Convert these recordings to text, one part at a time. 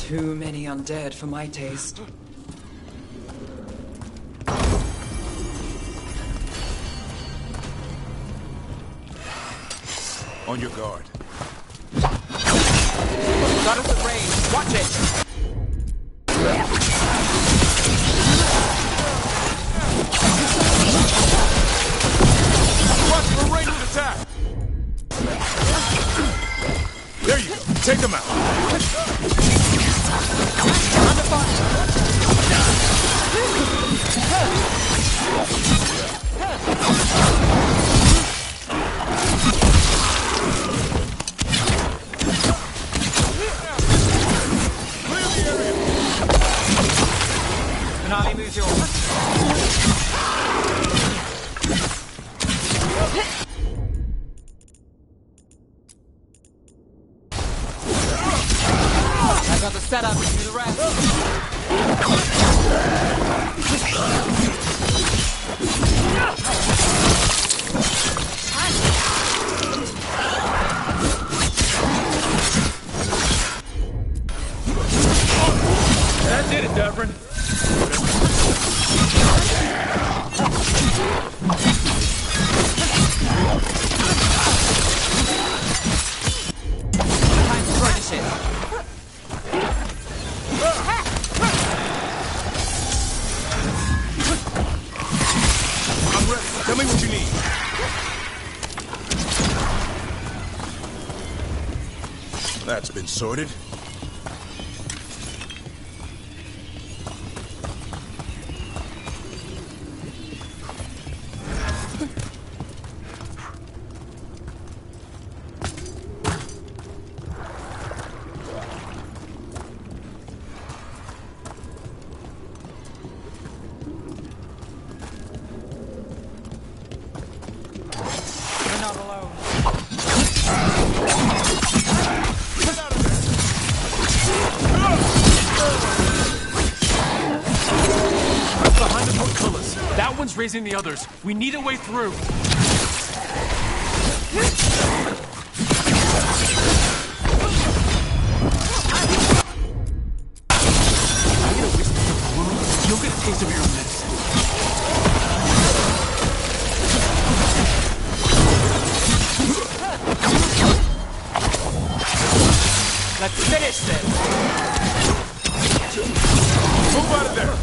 Too many undead for my taste. On your guard. Got us at range. Watch it! Watch for ranged attack! There you go. Take them out. Under fire! Finale moves yours. I got the setup to do the rest. That did it, Devrin. Time to furnish it. I'm ready. Tell me what you need. That's been sorted. You're not alone. Behind the portcullis. That one's raising the others. We need a way through. I'm gonna whisper the wound. You'll get a taste of your own medicine. Let's finish this! Move out of there.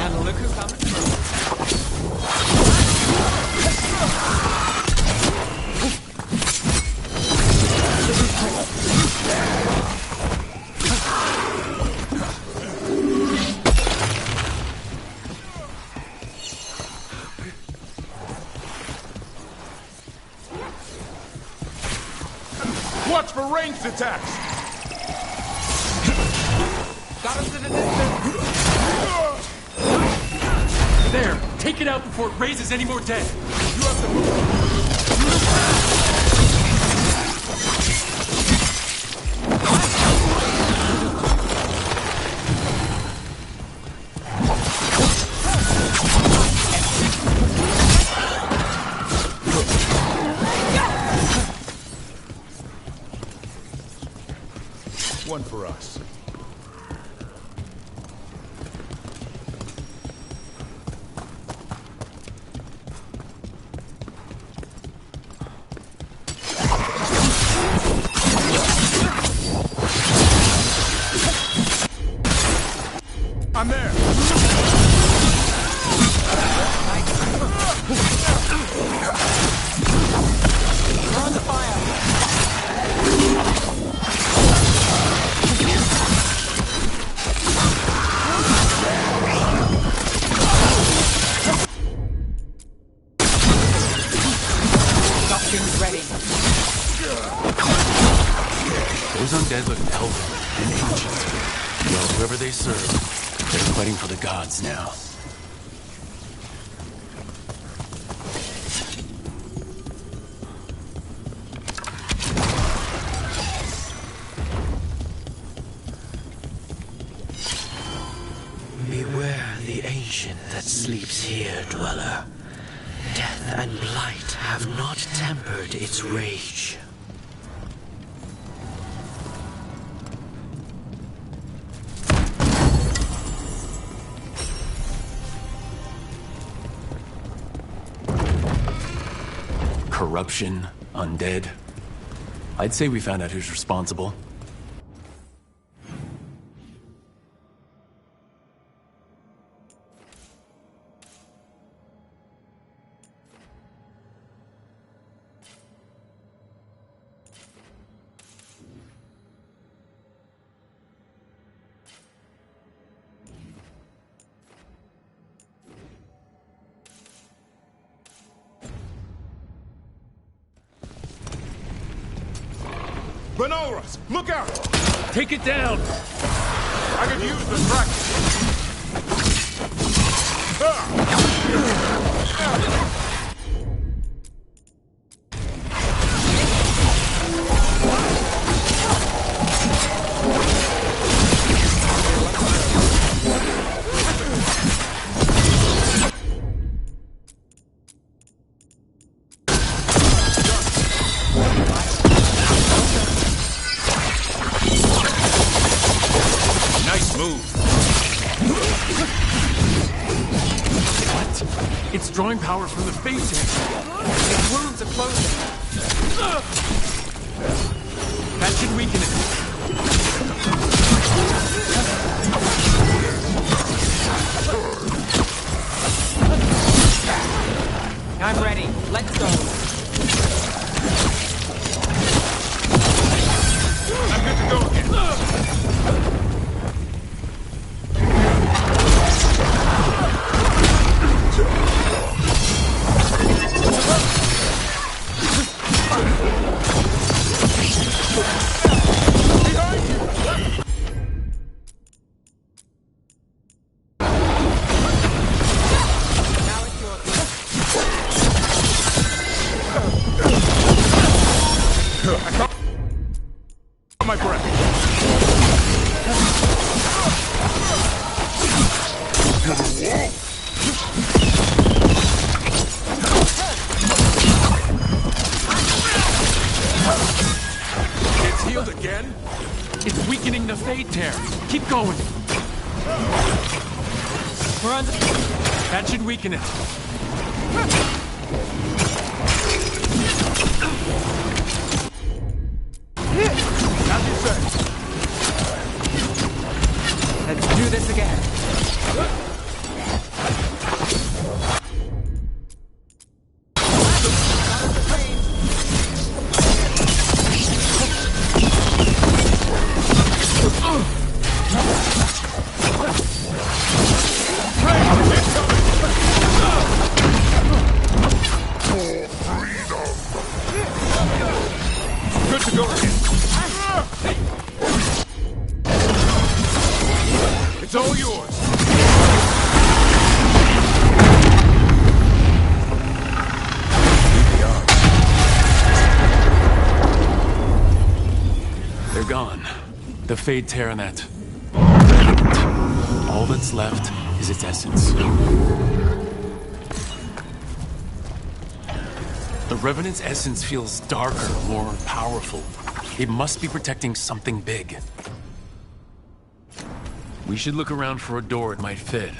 And look who comes through. Watch for ranged attacks. Got us in the distance. There. Take it out before it raises any more dead. You have to move. One for us. I'm there. We're on the fire. Doctrines ready. Those undead look elven and ancient. Well, whoever they serve, they're fighting for the gods now. Beware the ancient that sleeps here, dweller. Death and blight have not tempered its rage. corruption, undead. I'd say we found out who's responsible. Benoras, look out! Take it down! I could use the practice. Nice move. What? It's drawing power from the face here. Its wounds are closing. That should weaken it. I'm ready. Let's go. I'm good to go again. Now it's your turn. My breath. It's healed again? It's weakening the Fade Tear. Keep going. We're under. That should weaken it. As you say. Let's do this again. Good to go again. It's all yours. They're gone. The Fade Tear and that. All that's left is its essence. The Revenant's essence feels darker, more powerful. It must be protecting something big. We should look around for a door it might fit.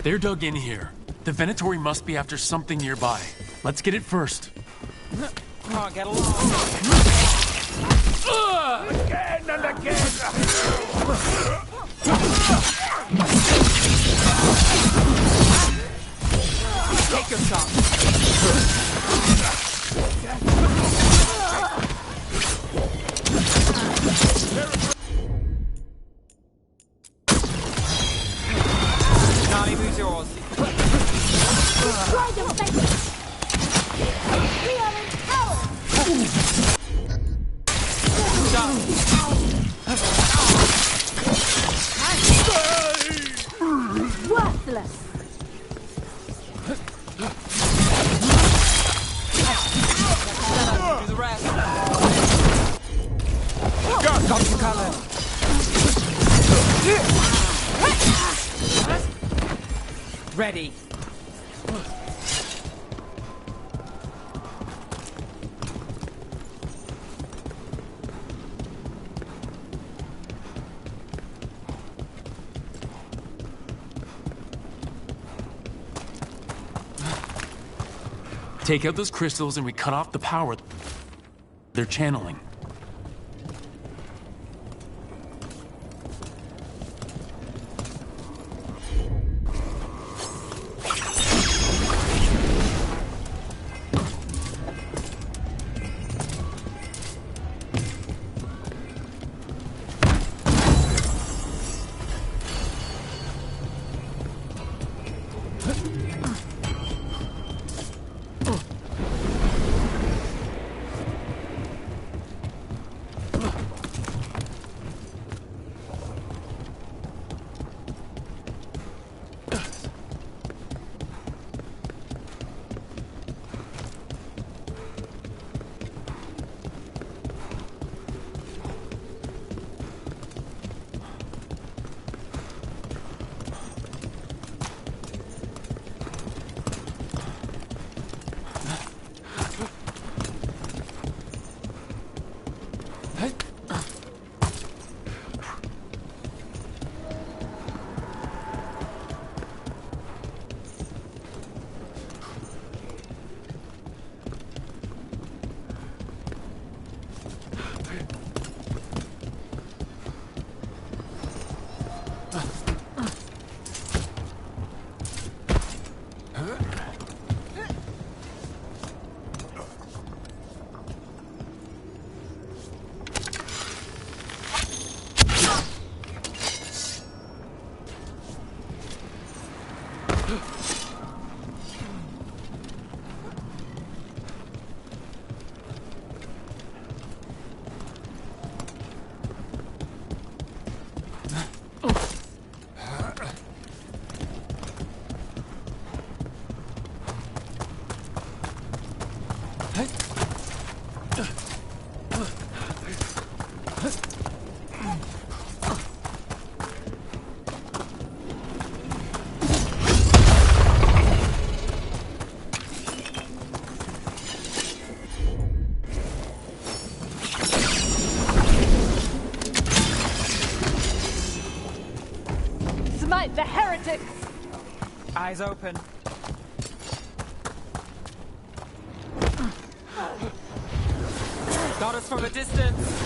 They're dug in here. The Venatory must be after something nearby. Let's get it first. Come on, get along. Again and again! Take your shot. Nani, who's yours? Destroy them, Veilguard! We are empowered! Worthless! Do the rest. Got you covered. Ready. Take out those crystals and we cut off the power they're channeling. Smite the heretics! Eyes open. Kills from a distance.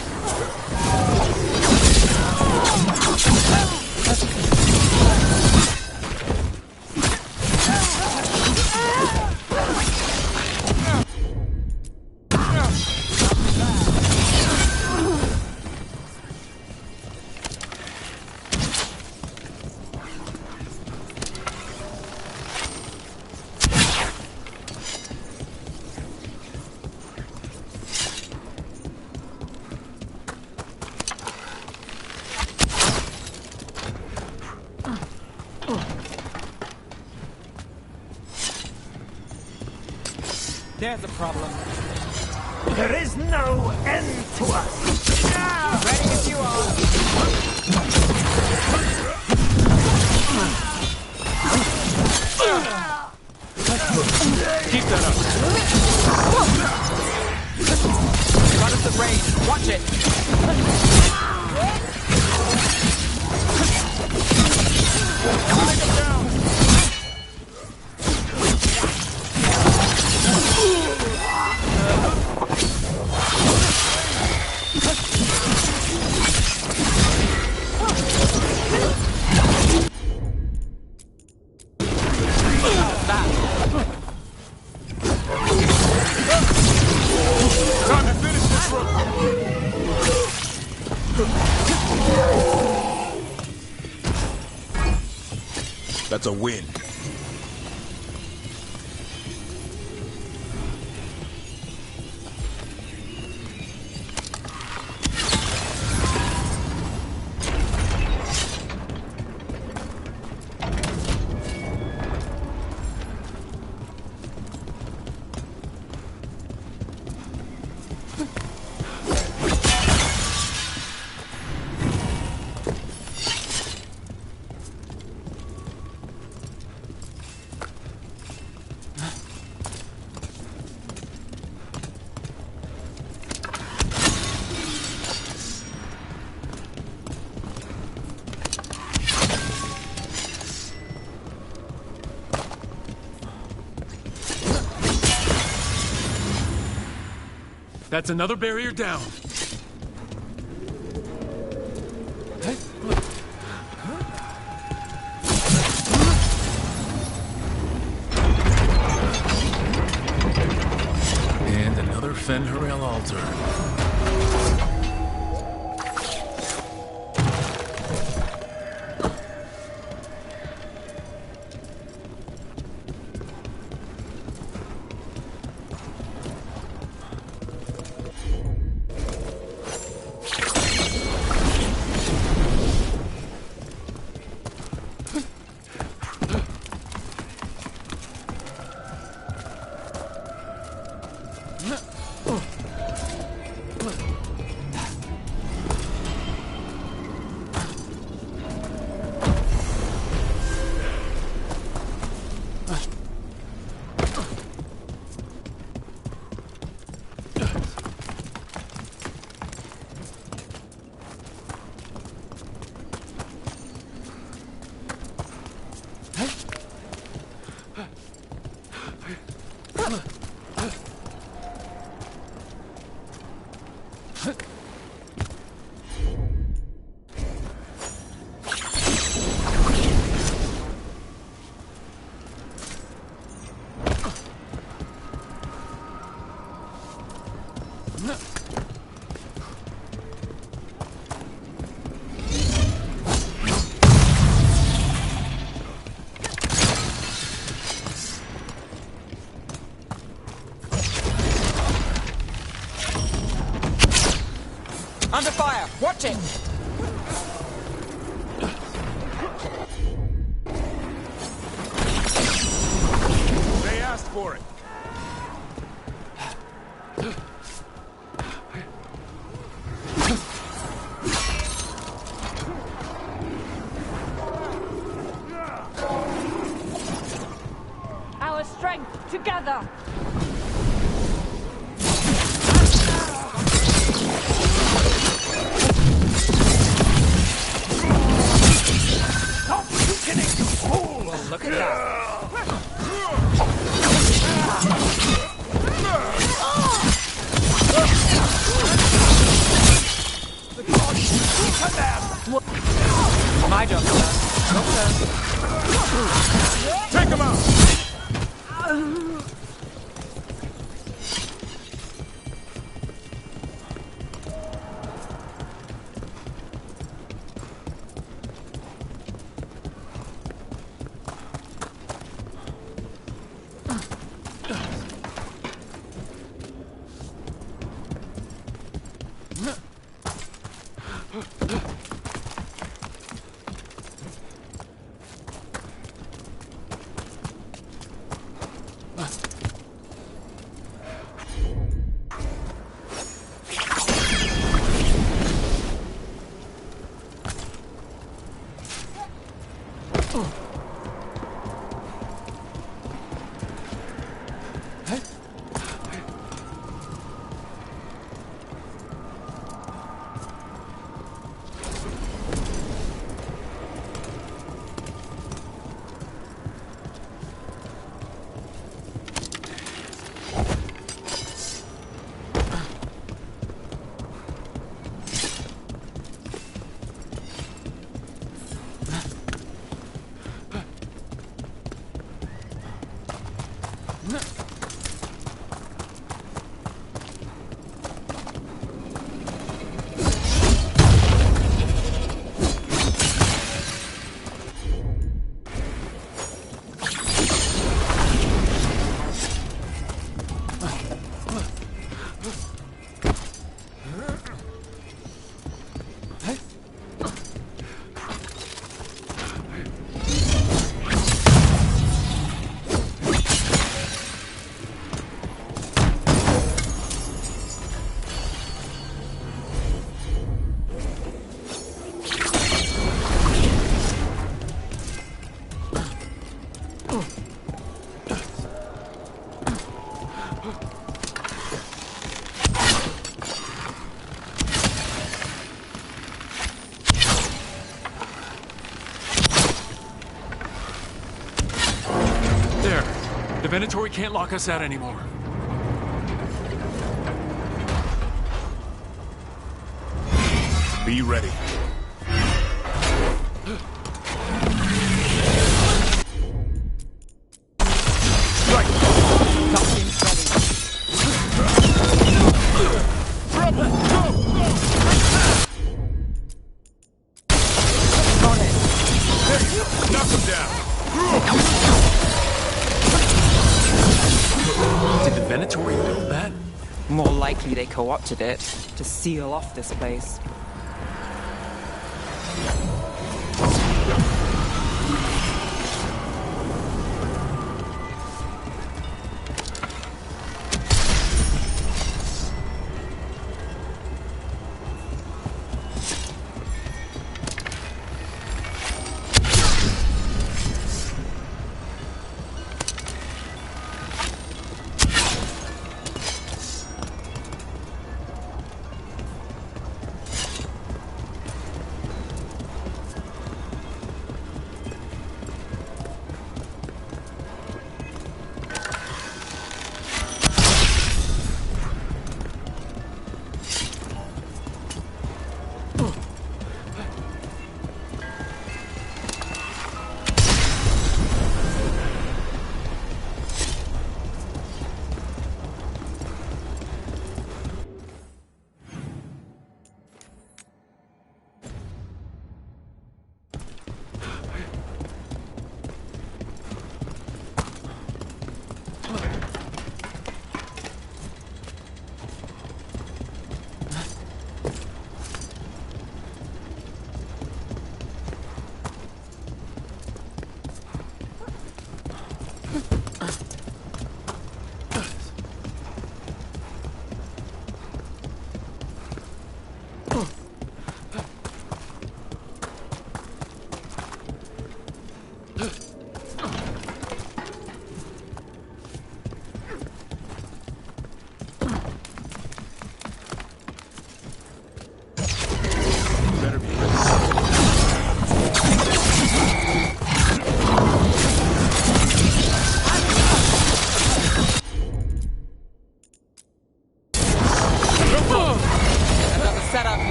There's a problem. There is no end to us. Ready as you are. Keep that up. Run at the range. Watch it. Time to finish this run. That's a win. That's another barrier down. And another Fen'Harel altar. Under fire. Watch it. They asked for it. Our strength together. Well, look at that. The Venatori can't lock us out anymore. Be ready. Right. That seems ready. Trouble! Go! On it. There! Knock him down! Did the Venatori build that? More likely they co-opted it to seal off this place.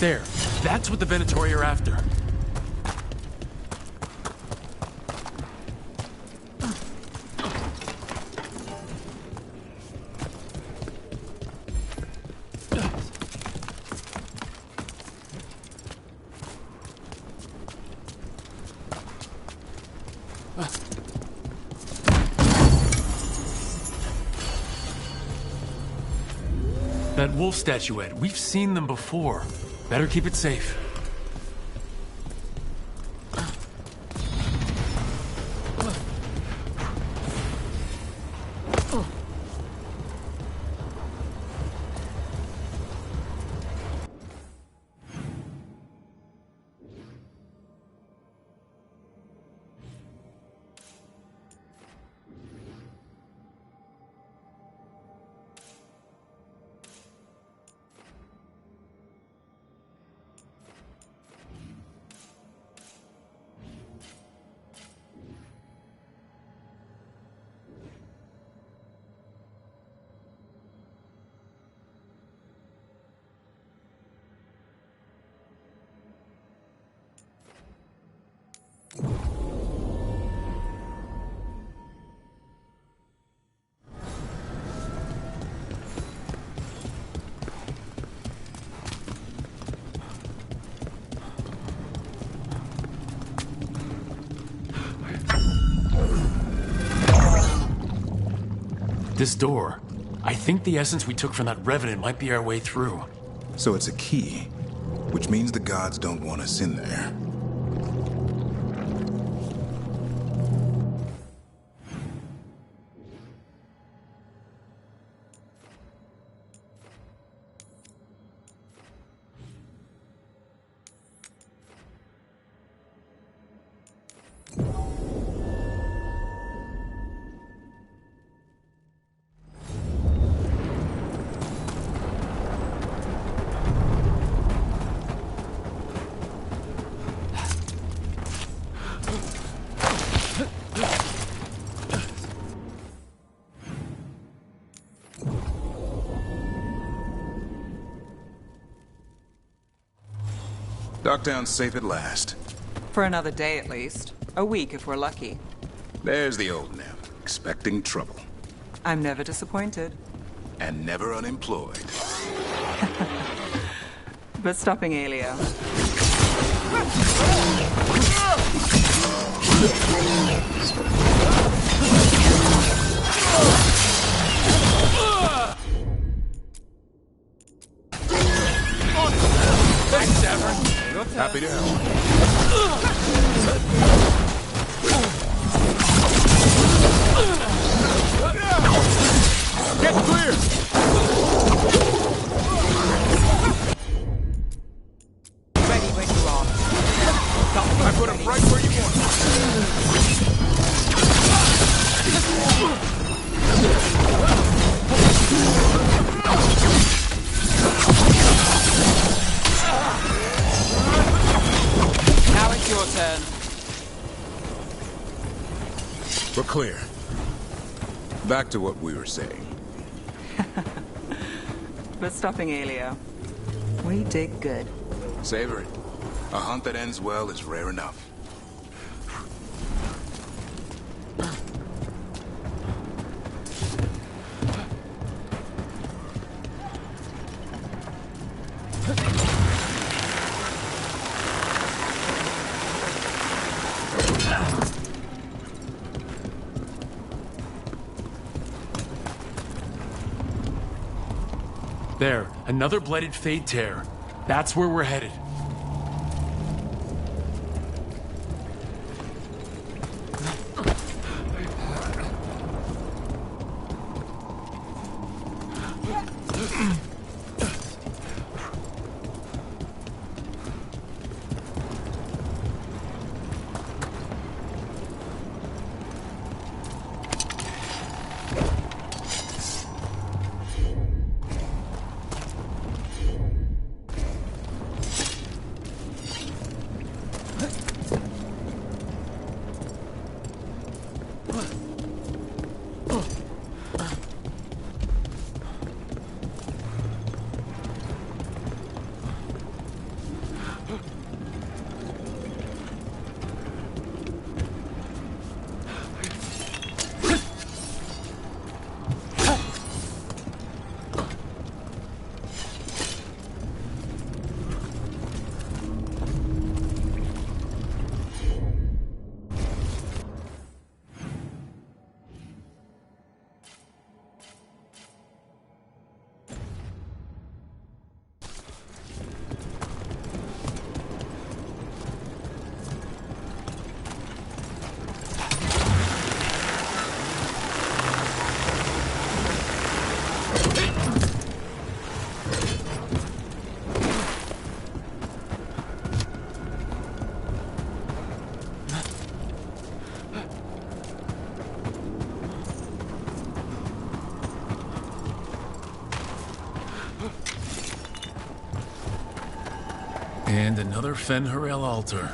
There. That's what the Venatori are after. That wolf statuette, we've seen them before. Better keep it safe. This door. I think the essence we took from that revenant might be our way through. So it's a key, which means the gods don't want us in there. Docktown's safe at last. For another day at least. A week if we're lucky. There's the old Nev, expecting trouble. I'm never disappointed. And never unemployed. But stopping Aelio. Thanks, Davern. Happy to help. Get clear! Ready when you are. I put him right where you want Now it's your turn. We're clear. Back to what we were saying. But stopping Aelio. We did good. Savor it. A hunt that ends well is rare enough. There, another blighted Fade Tear. That's where we're headed. And another Fen'Harel altar.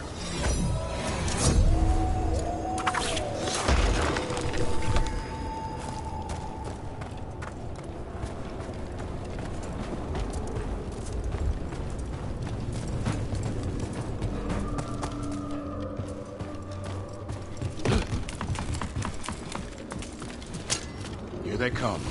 Here they come.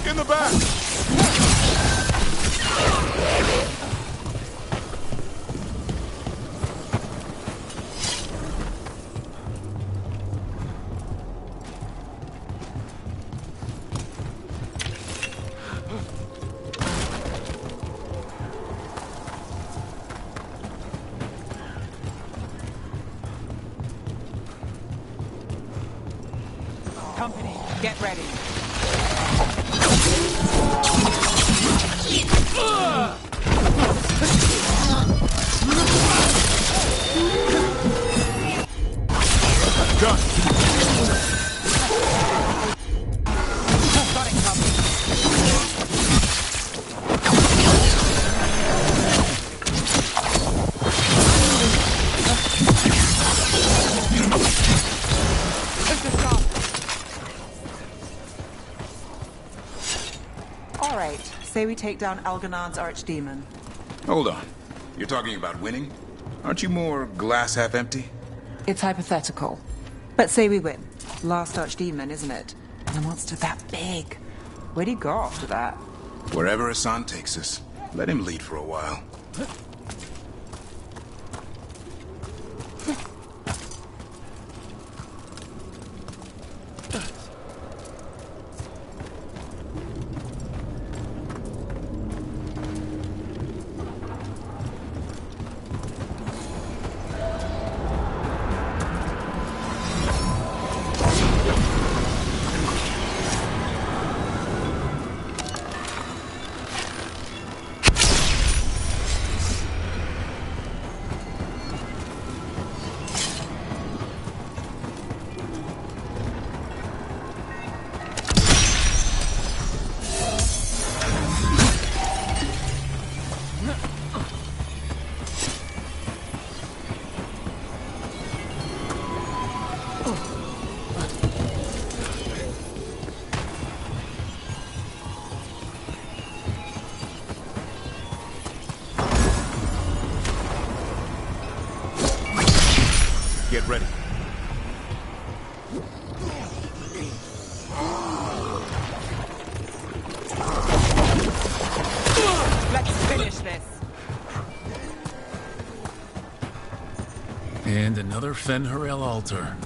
In the back! Company, get ready. Done! Got it, company. Let's just stop. All right, say we take down Elganon's archdemon. Hold on. You're talking about winning? Aren't you more glass half empty? It's hypothetical. But say we win. Last archdemon, isn't it? And a monster that big. Where'd he go after that? Wherever Hassan takes us, let him lead for a while. Get ready. Let's finish this. And another Fen'Harel altar.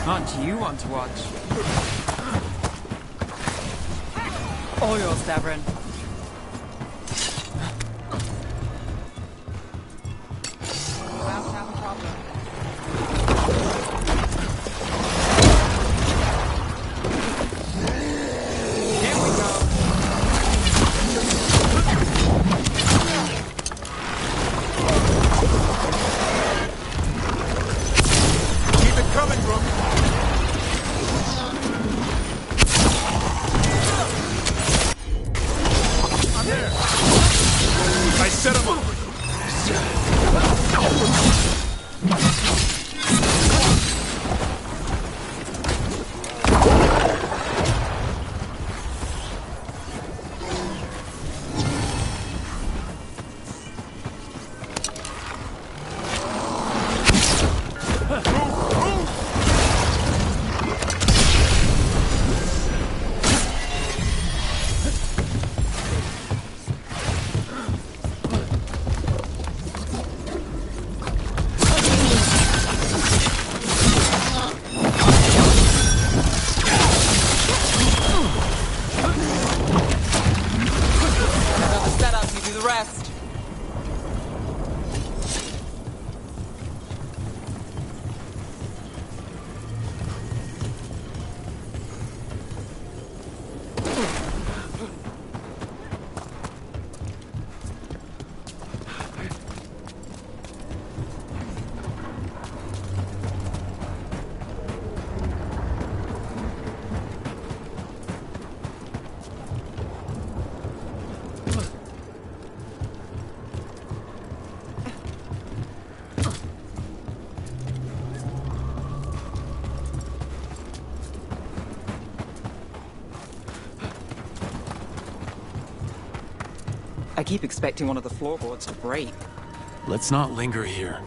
Aren't you one to watch? All yours, Davrin. About to have a problem. Here we go. Keep it coming, Rook. I'm there. I set him up. I keep expecting one of the floorboards to break. Let's not linger here.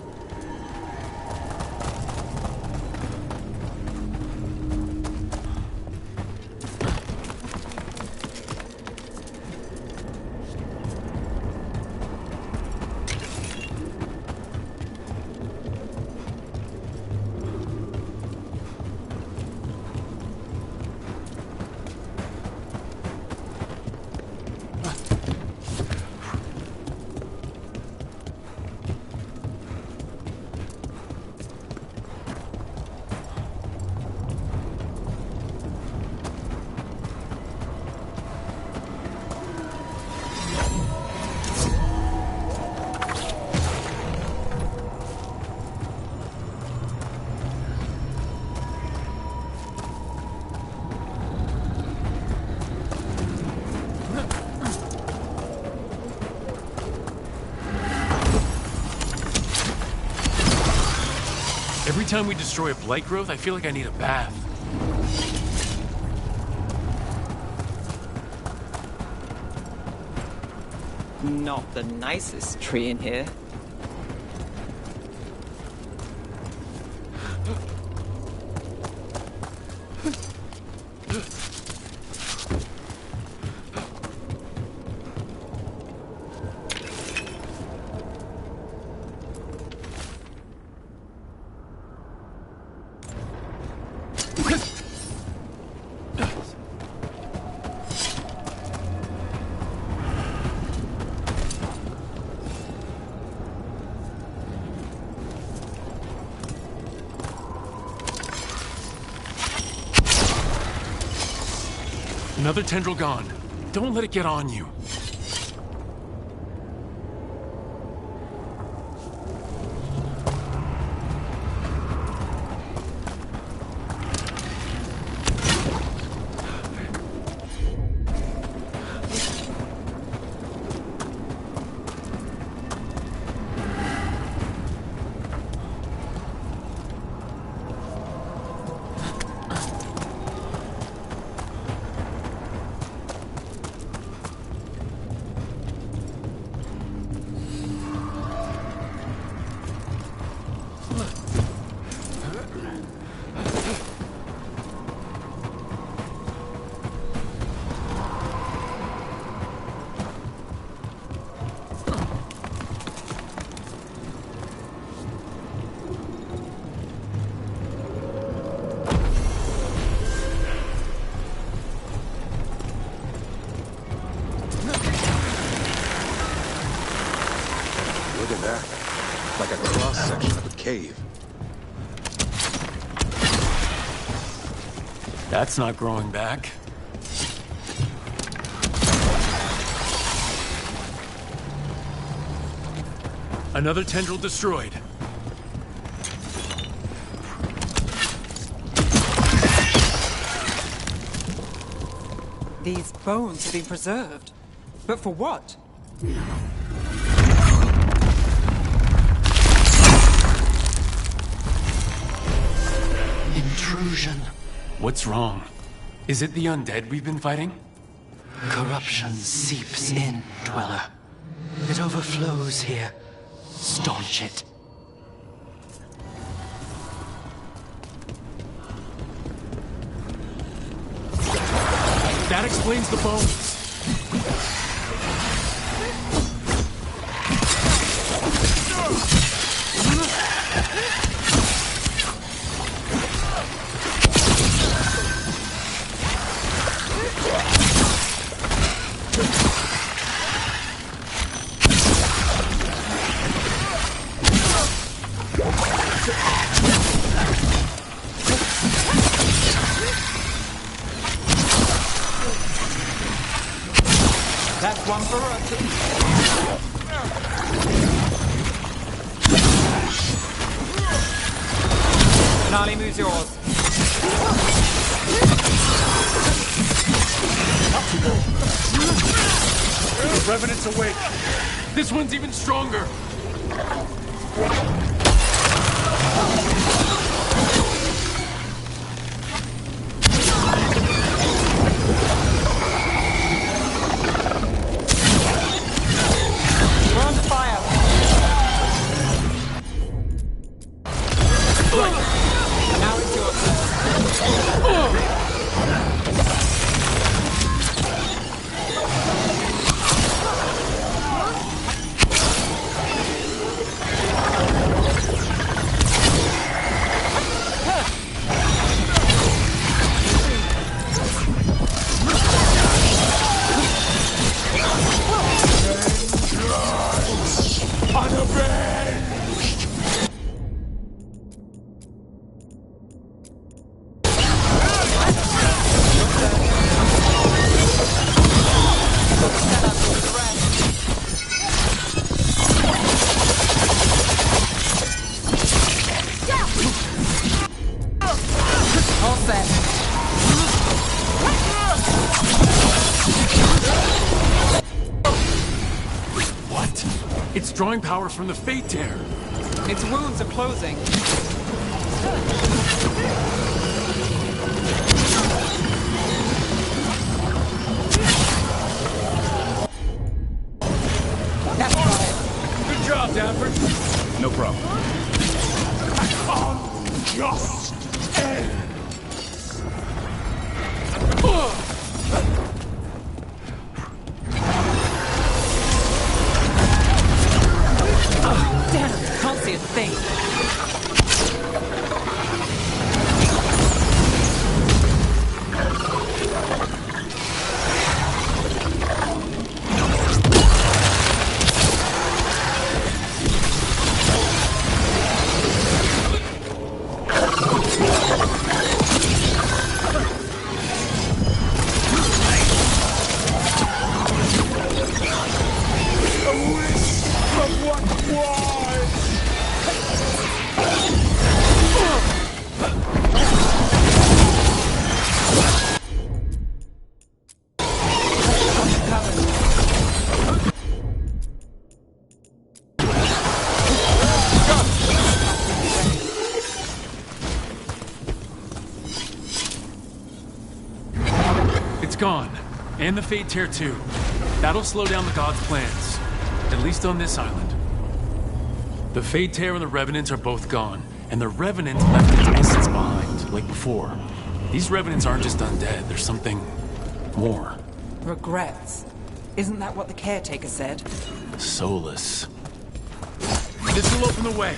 Every time we destroy a blight growth, I feel like I need a bath. Not the nicest tree in here. Another tendril gone. Don't let it get on you. Look at that. Like a cross-section of a cave. That's not growing back. Another tendril destroyed. These bones have been preserved. But for what? Intrusion. What's wrong? Is it the undead we've been fighting? Corruption seeps in, Dweller. It overflows here. Staunch it. That explains the bones. That's one for us. Gnarly moves yours. The Revenant's awake. This one's even stronger. It's drawing power from the Fate Tear. Its wounds are closing. That's right. Good job, Dapper. No problem. Just end. Damn, can't see a thing. It's gone. And the Fate Tear too. That'll slow down the gods' plans. At least on this island. The Fate Tear and the Revenants are both gone. And the Revenant left its essence behind, like before. These Revenants aren't just undead, there's something more. Regrets. Isn't that what the caretaker said? Soulless. This will open the way.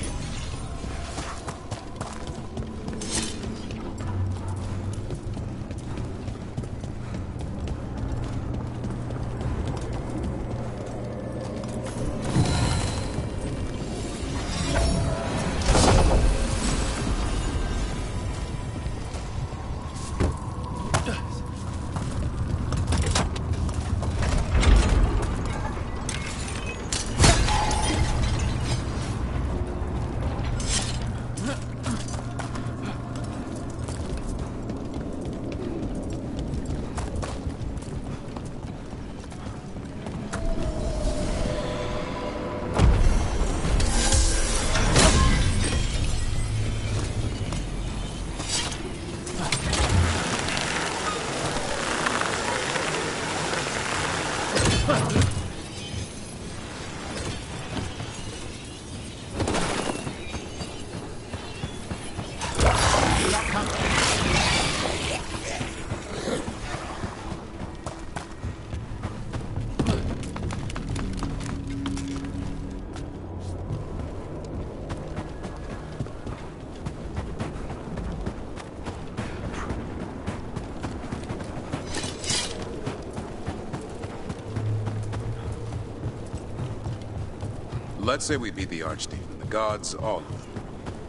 Let's say we beat the Archdemon, the gods, all of them.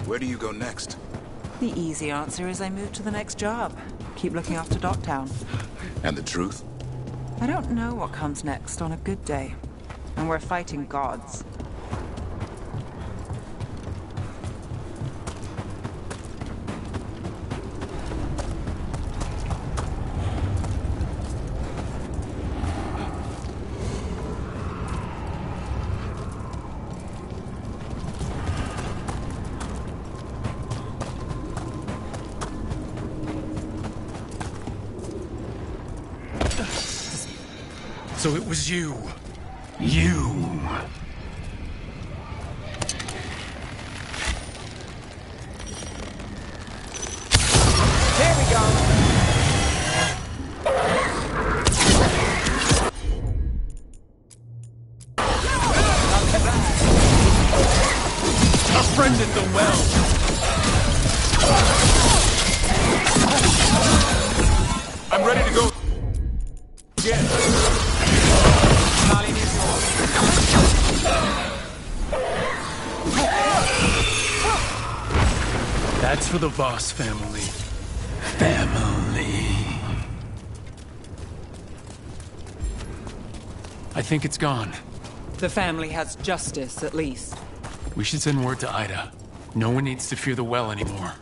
Where do you go next? The easy answer is I move to the next job. Keep looking after Docktown. And the truth? I don't know what comes next on a good day. And we're fighting gods. So it was you. You. There we go. A friend at the well. I'm ready to go. Again. Molly needs more. That's for the Voss family. Family. I think it's gone. The family has justice, at least. We should send word to Ida. No one needs to fear the well anymore.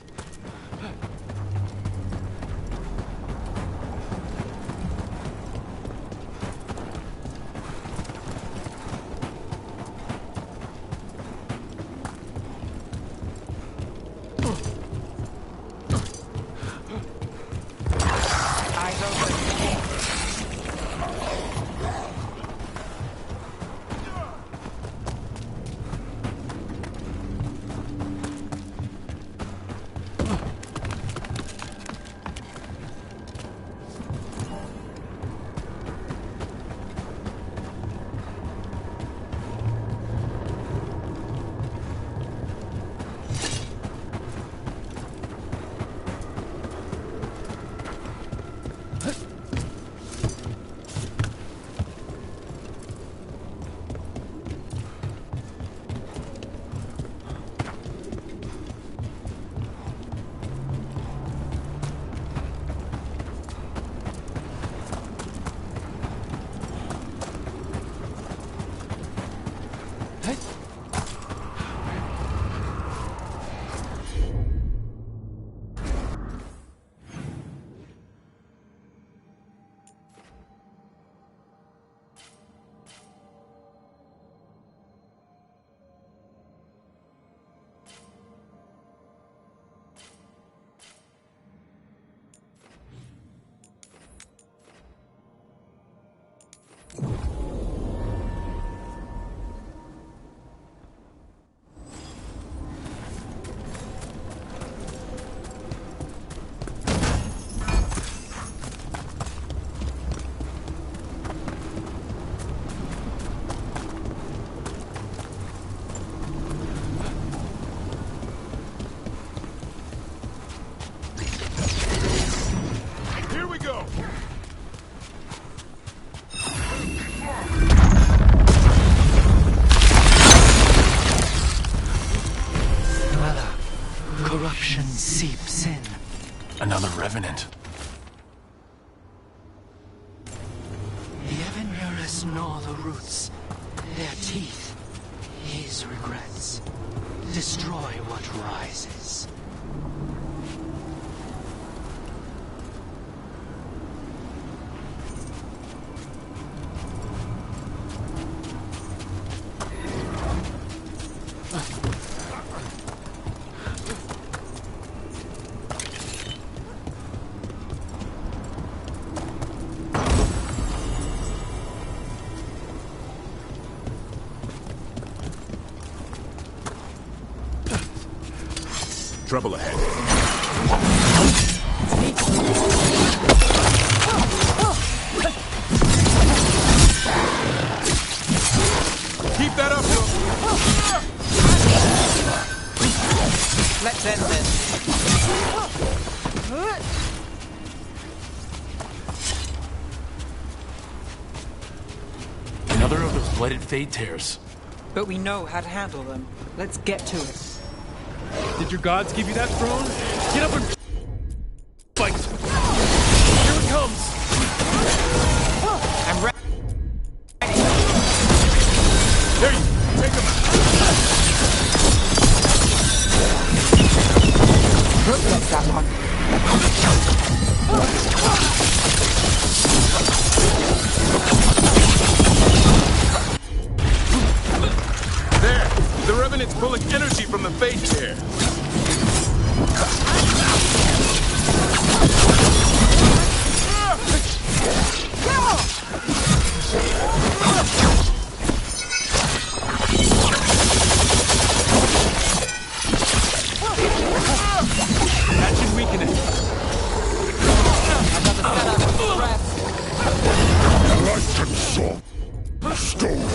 Here we go! Dweller, corruption seeps in. Another revenant. The ever nearest gnaw the roots. Their teeth, his regrets. Destroy what rises. Trouble ahead. Keep that up, Let's end this. Another of those blighted fade tears. But we know how to handle them. Let's get to it. Did your gods give you that throne? Get up and fight! Here it comes! I'm ready. There you take him out. That's that one. There! The Revenant's pulling energy from the Fate Tear. That should weaken it. Another setup for the rest. Light and song. Stone.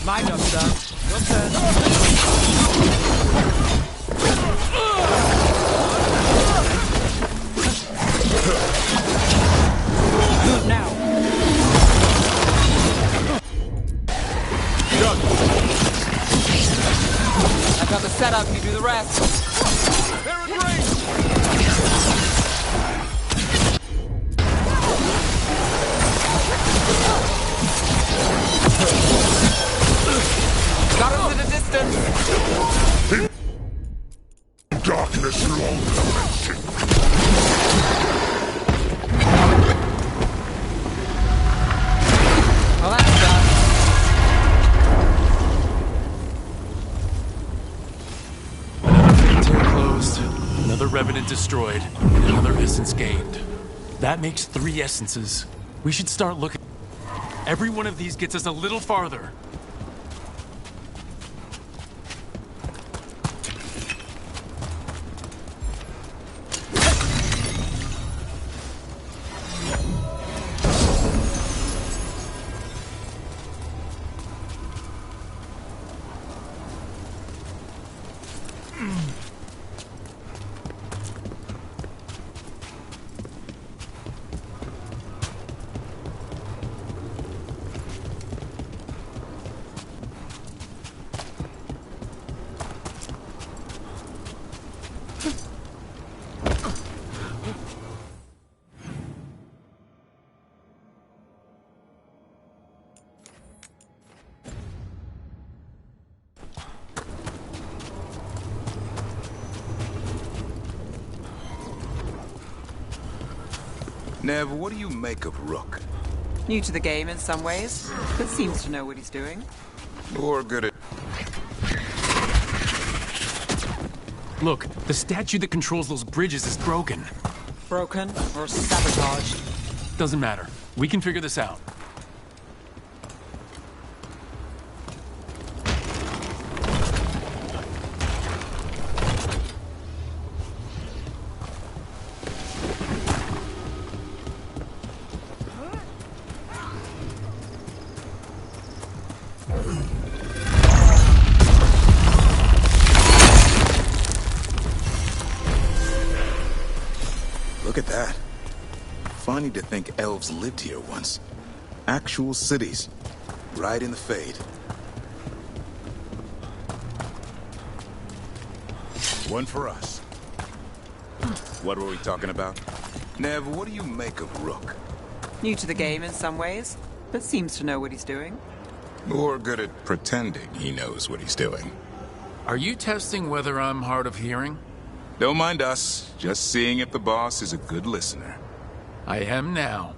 My job's done. Your turn. Move now. Revenant destroyed, and another essence gained. That makes 3 essences. We should start looking. Every one of these gets us a little farther. Nev, what do you make of Rook? New to the game in some ways, but seems to know what he's doing. Or good at... Look, the statue that controls those bridges is broken. Broken or sabotaged? Doesn't matter. We can figure this out. Look at that. Funny to think elves lived here once. Actual cities. Right in the Fade. One for us. What were we talking about? Nev, what do you make of Rook? New to the game in some ways, but seems to know what he's doing. Or good at pretending he knows what he's doing. Are you testing whether I'm hard of hearing? Don't mind us. Just seeing if the boss is a good listener. I am now.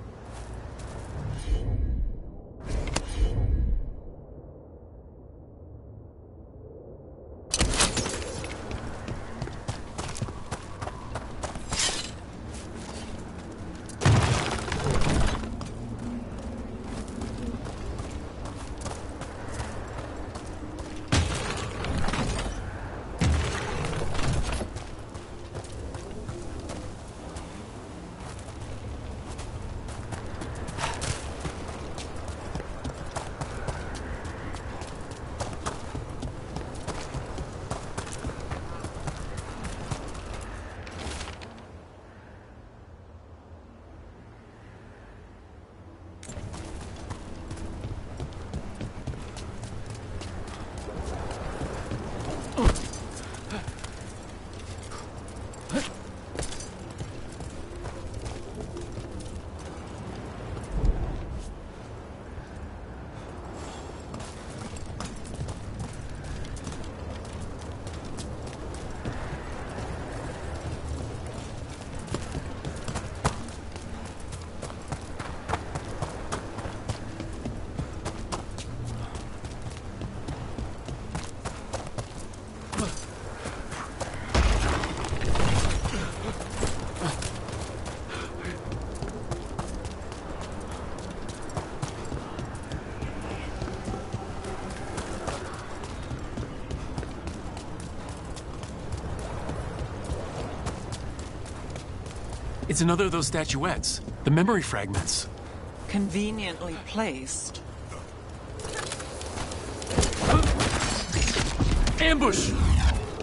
It's another of those statuettes. The memory fragments. Conveniently placed. Ambush!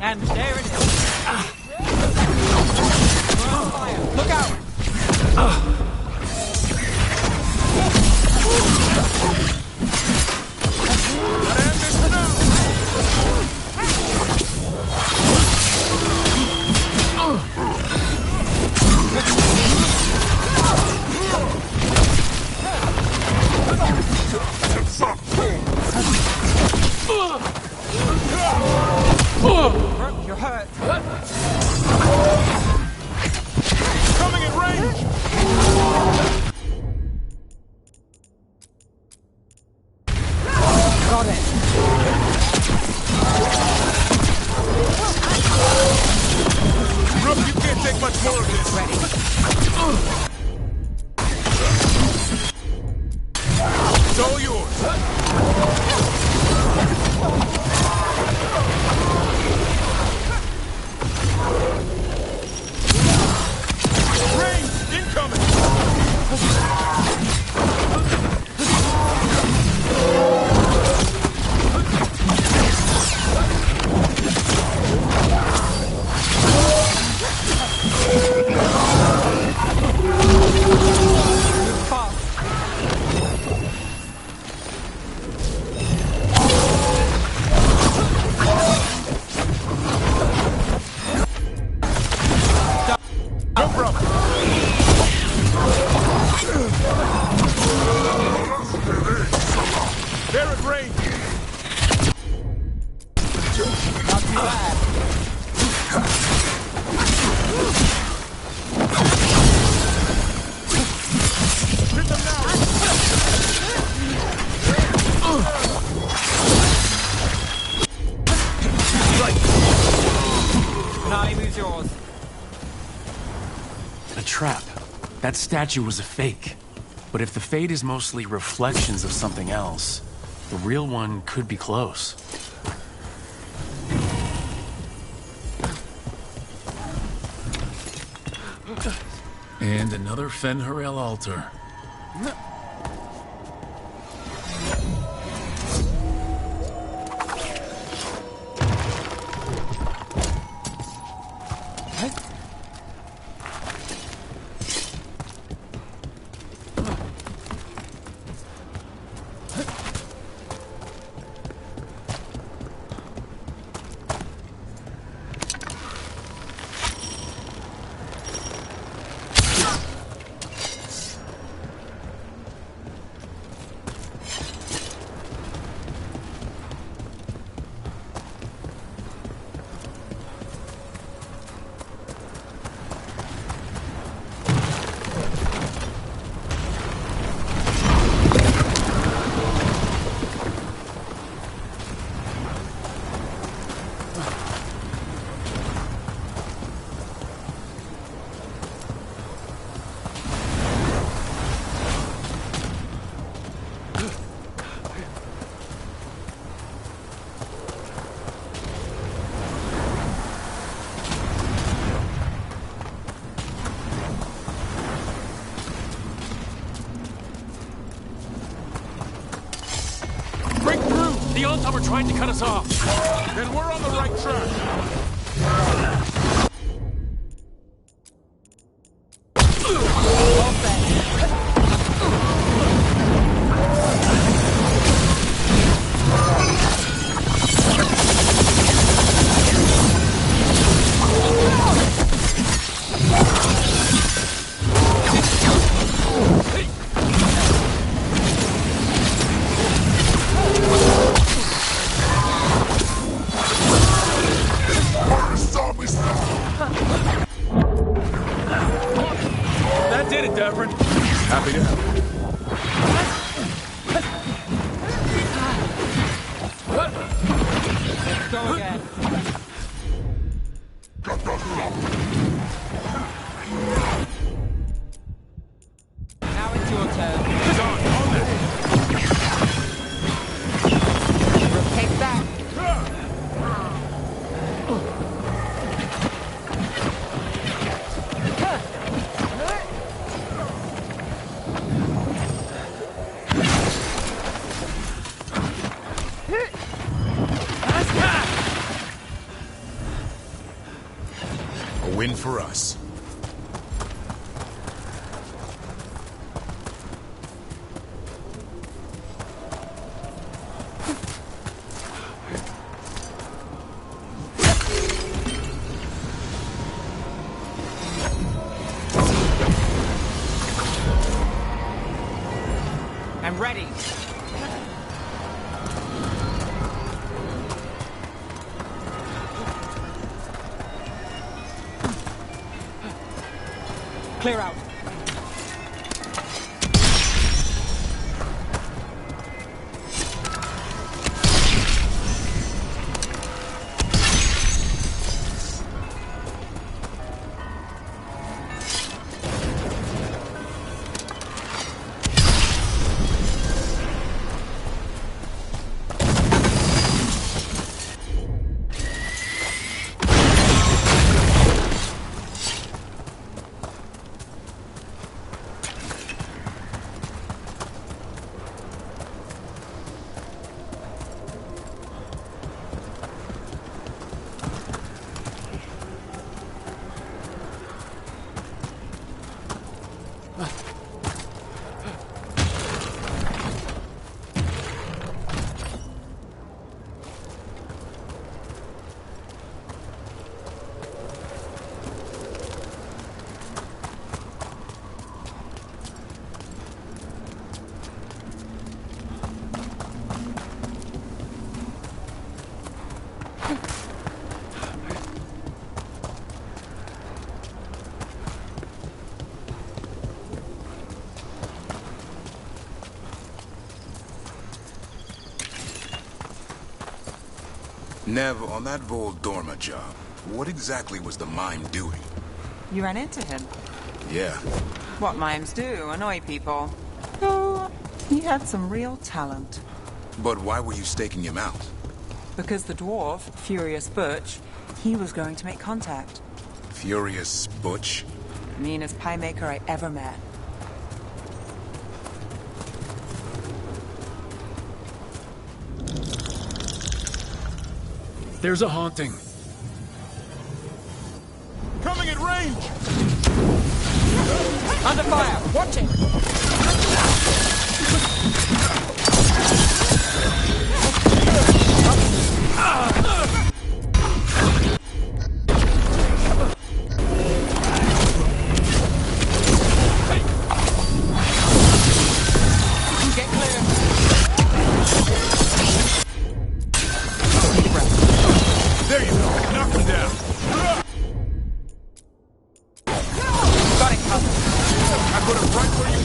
And there it is. We're on fire. Look out! You're hurt. Coming in range! It's all yours. Range incoming. No problem. They're at range. Not too bad. Hit them now. Name is yours. A trap. That statue was a fake. But if the fade is mostly reflections of something else, the real one could be close. And another Fen'Harel altar. Break through. The Altar were trying to cut us off. Then we're on the right track. That did it, Devrin. Happy to help. Go again. Now it's your turn. Done. On it. Rotate back. A win for us. I'm ready. Clear out. Nev, on that Vol Dorma job, what exactly was the mime doing? You ran into him. Yeah. What mimes do, annoy people. Oh, he had some real talent. But why were you staking him out? Because the dwarf, Furious Butch, he was going to make contact. Furious Butch? Meanest pie maker I ever met. There's a haunting. Coming at range! Under fire! Watch it! Get clear! There you go! Knock him down! Got it covered! I put him right where you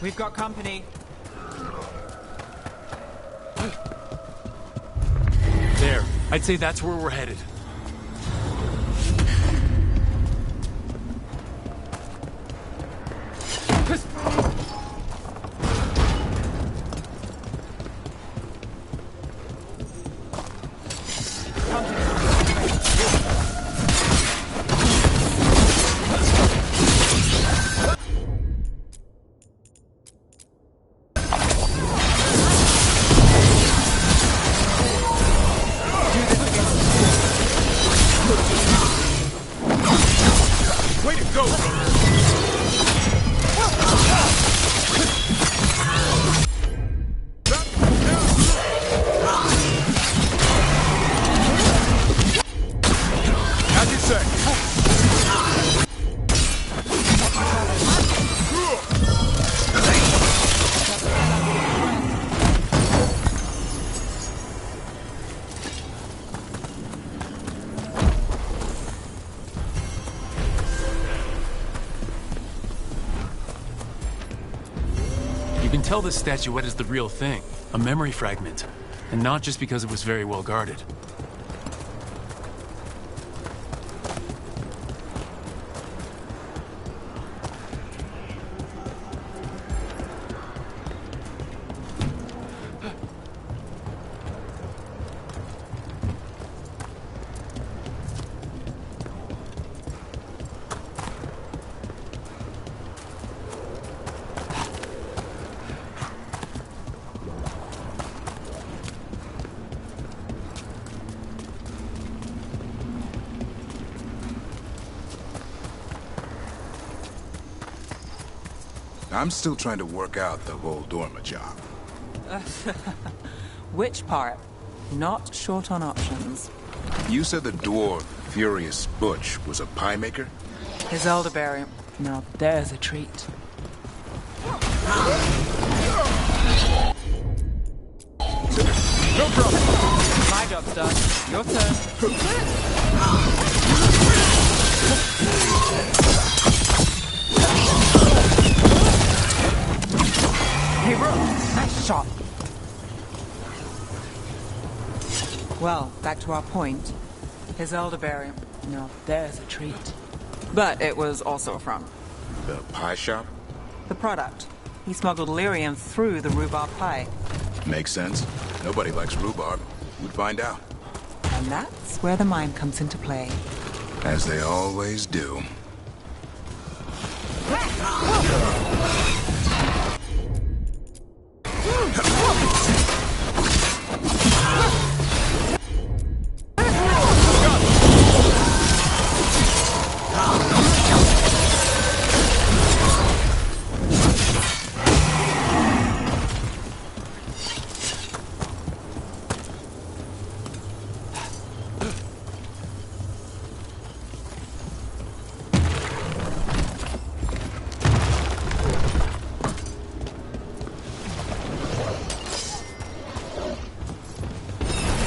We've got company. There. I'd say that's where we're headed. Way to go, bro. As you say. You can tell this statuette is the real thing, a memory fragment, and not just because it was very well guarded. I'm still trying to work out the whole Dorma job. Which part? Not short on options. You said the dwarf, Furious Butch, was a pie maker? His elderberry. Now there's a treat. No problem. My job's done. Your turn. Hey, Rook, nice shot. Well, back to our point. His elderberry. Now there's a treat. But it was also a front. The pie shop? The product. He smuggled lyrium through the rhubarb pie. Makes sense. Nobody likes rhubarb. We'd find out. And that's where the mine comes into play. As they always do.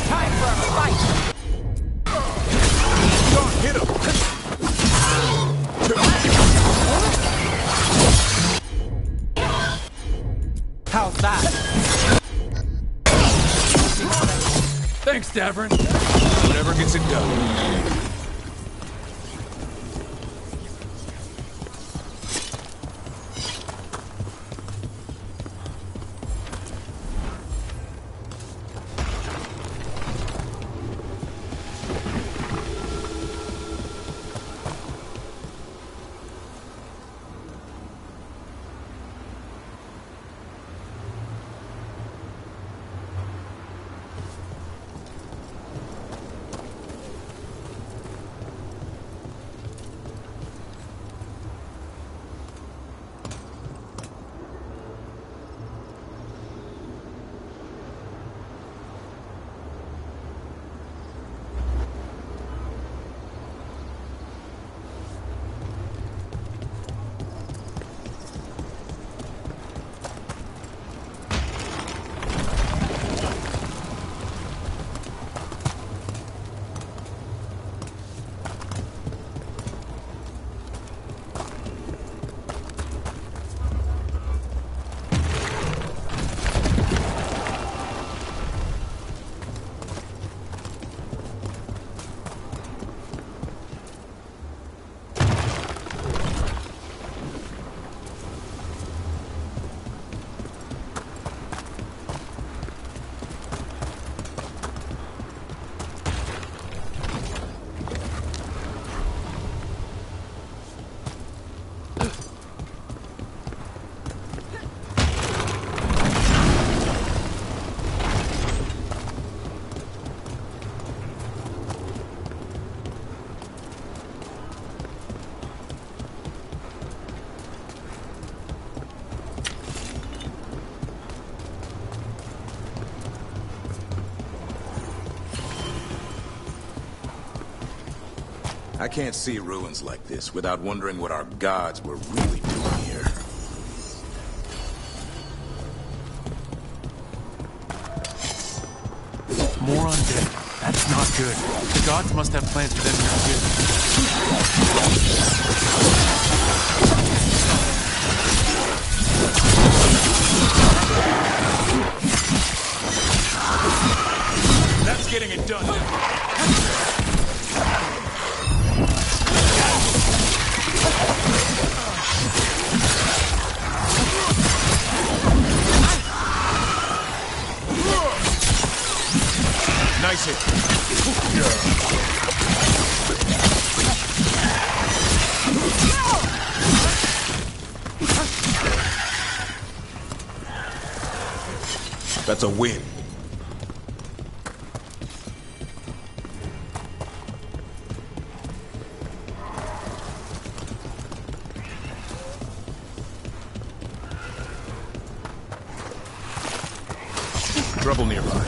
Time for a fight! Hit him. How's that? Thanks, Davern. Whatever gets it done. I can't see ruins like this without wondering what our gods were really doing here. More undead. That's not good. The gods must have plans for them here too. That's getting it done. Nice hit. That's a win. Trouble nearby.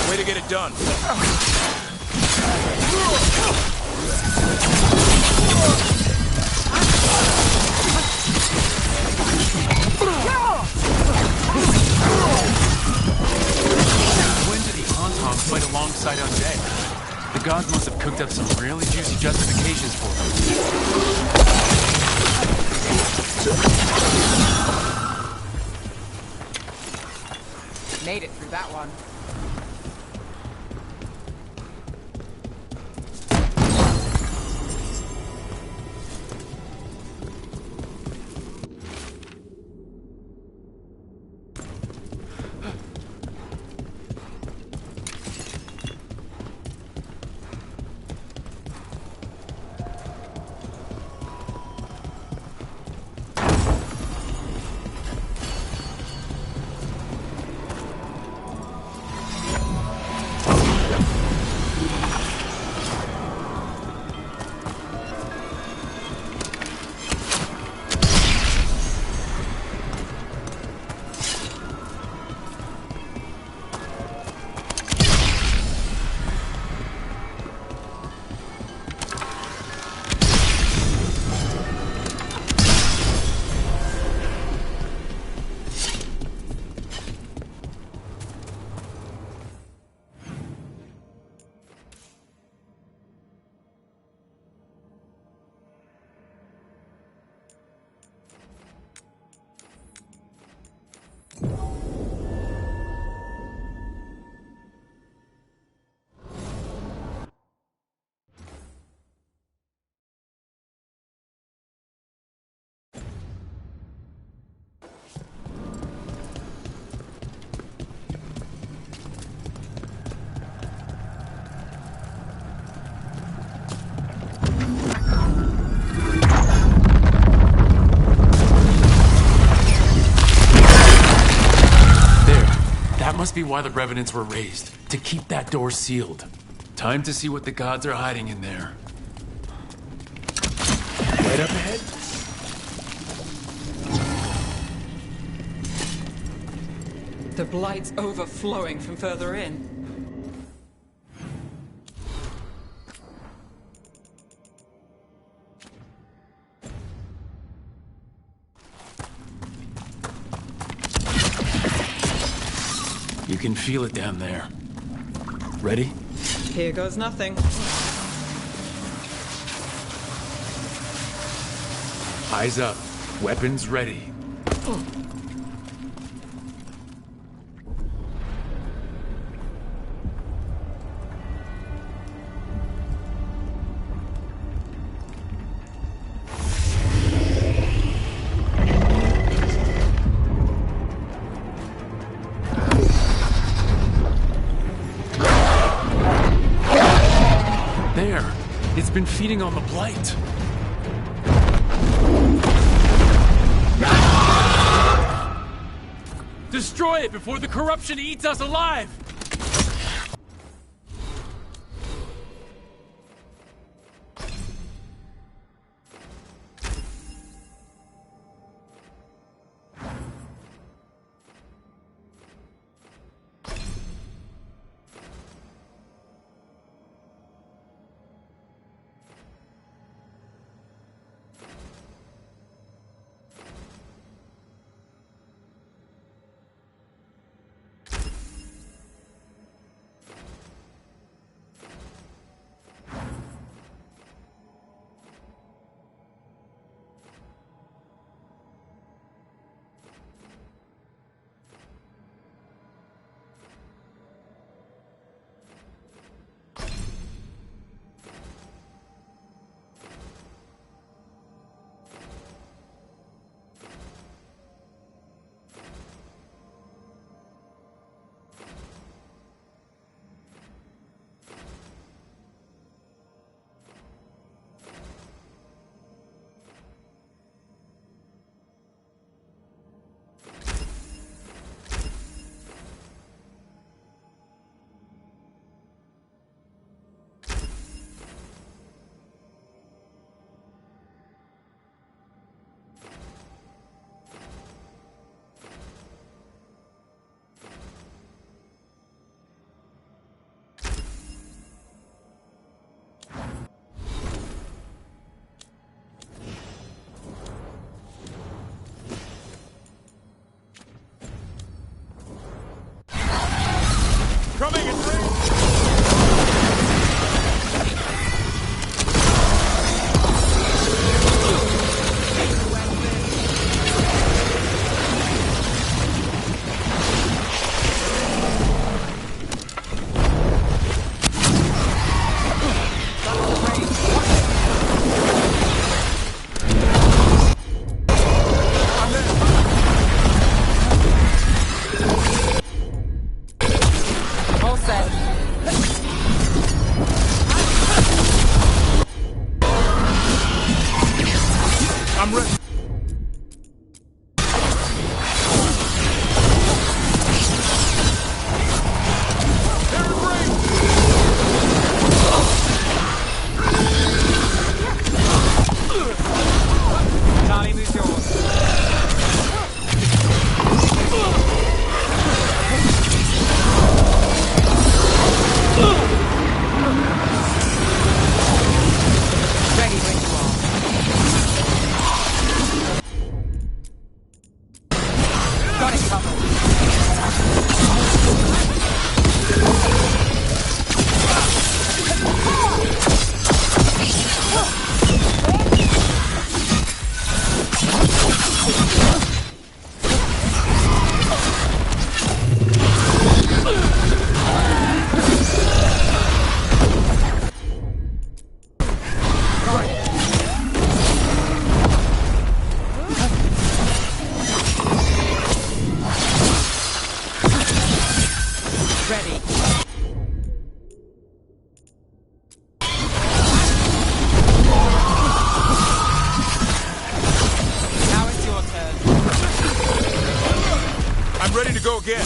Way to get it done. When did the Hauntons fight alongside undead? The gods must have cooked up some really juicy justifications for them. Made it through that one. Must be why the revenants were raised, to keep that door sealed. Time to see what the gods are hiding in there. Right up ahead? The blight's overflowing from further in. You can feel it down there. Ready? Here goes nothing. Eyes up. Weapons ready. There. It's been feeding on the blight. Destroy it before the corruption eats us alive! Incoming at range! All set. I'm ready. They're in range! Charlie, move yours. Ready when you are. Got it covered. Ready. Now it's your turn. I'm ready to go again.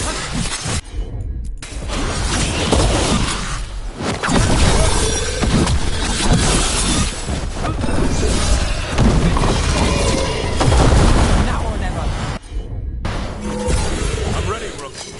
Now or never. I'm ready, rookie.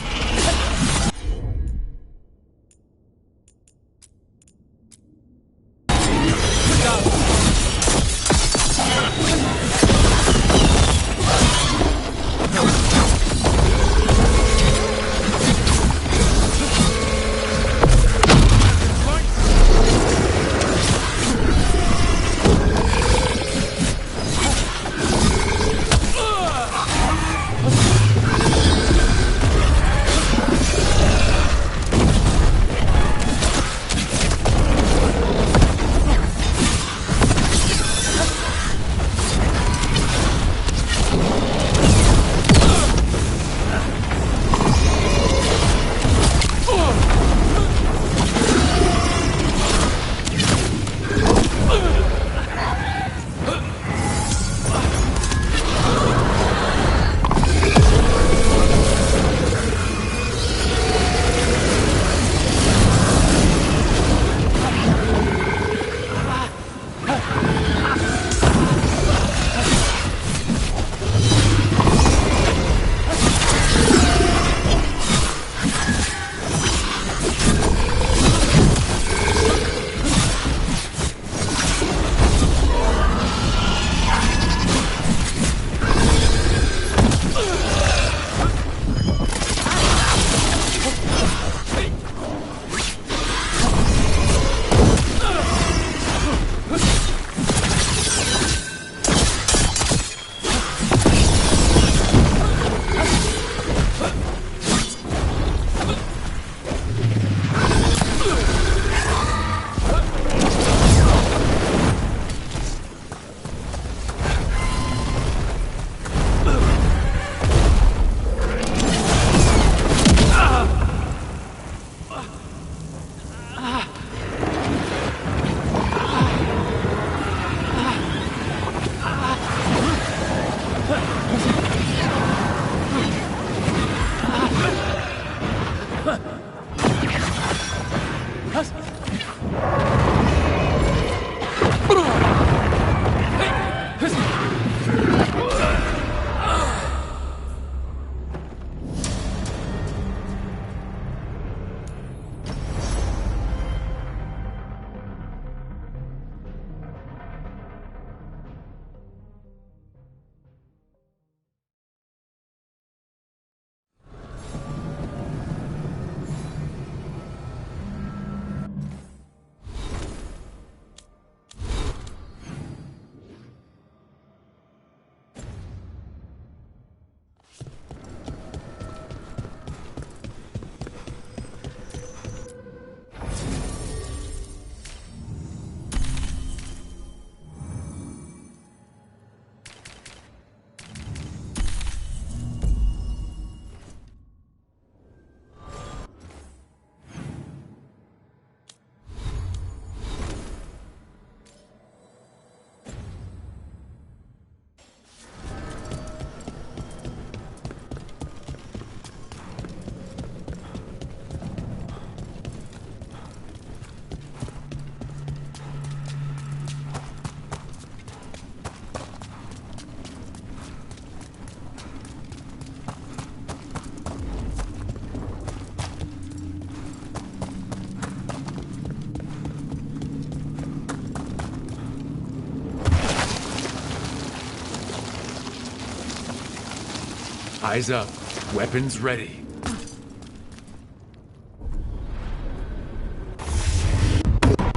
Eyes up. Weapons ready.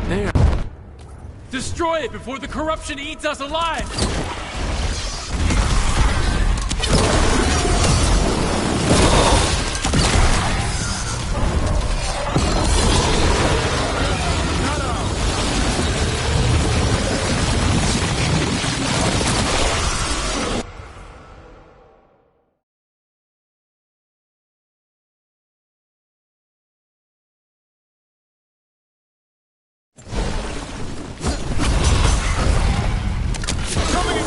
There. Destroy it before the corruption eats us alive! Coming in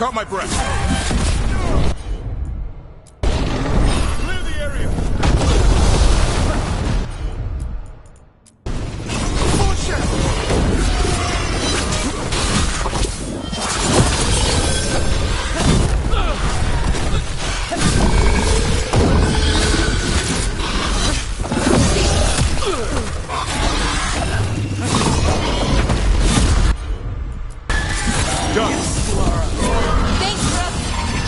caught my breath. Clear the area. Thanks, Russ.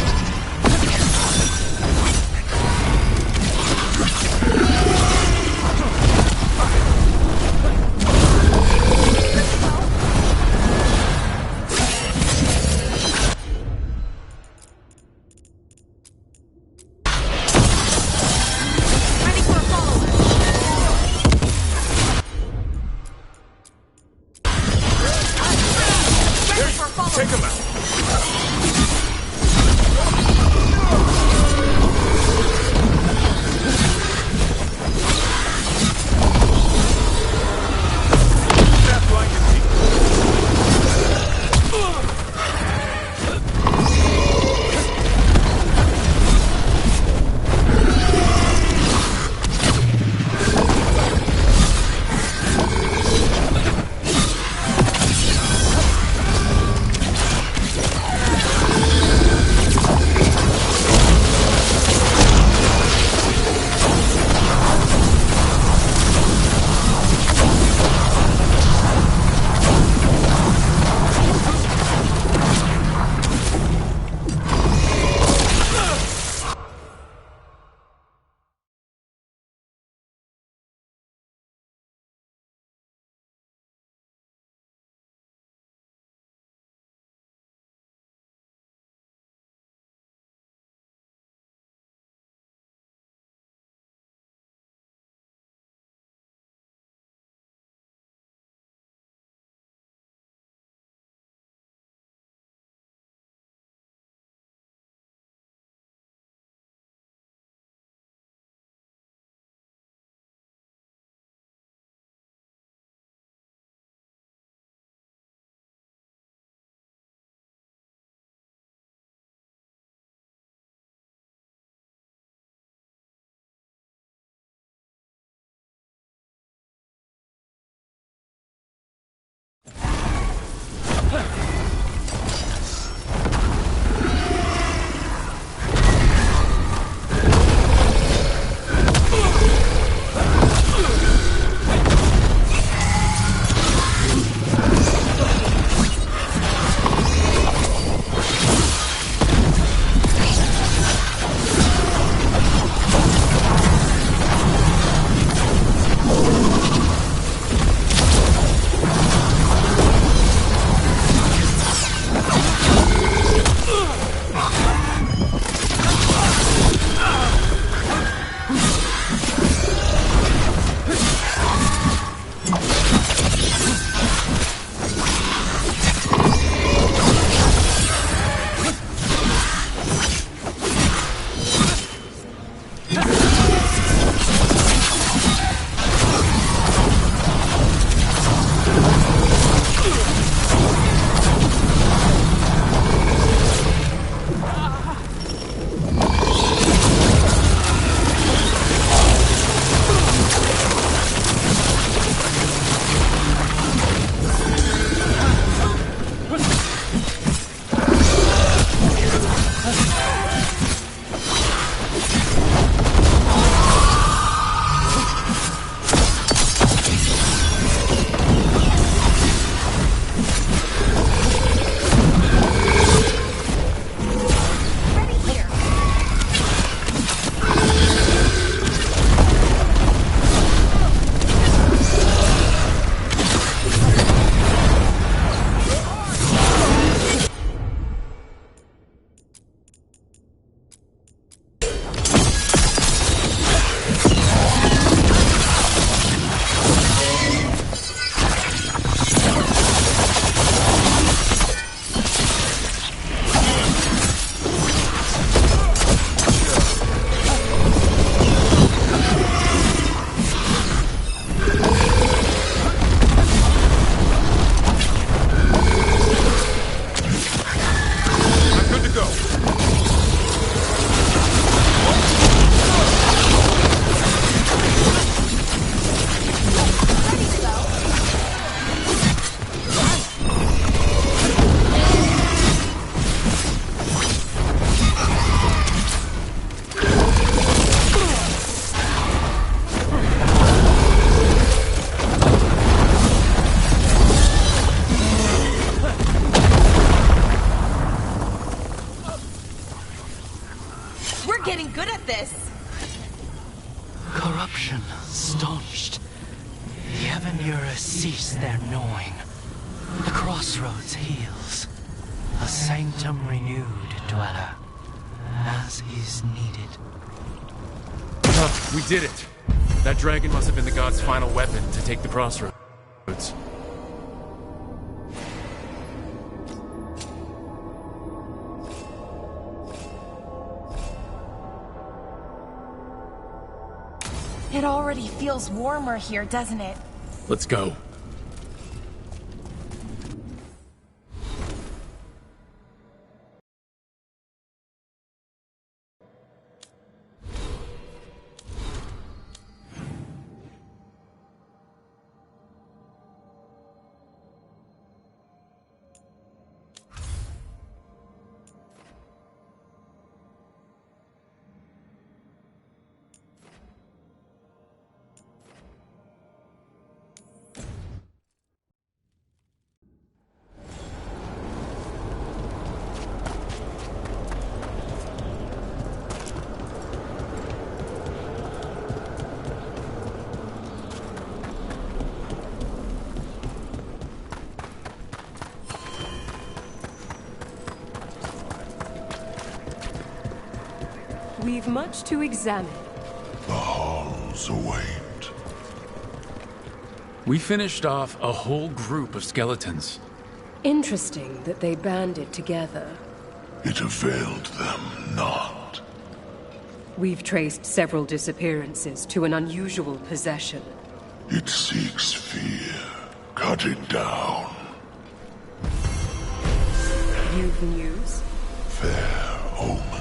at this! Corruption staunched. The Avenura cease their gnawing. The crossroads heals. A sanctum renewed, dweller. As is needed. We did it! That dragon must have been the god's final weapon to take the crossroads. It already feels warmer here, doesn't it? Let's go. We've much to examine. The halls await. We finished off a whole group of skeletons. Interesting that they banded together. It availed them not. We've traced several disappearances to an unusual possession. It seeks fear. Cut it down. You've news? Fair omens.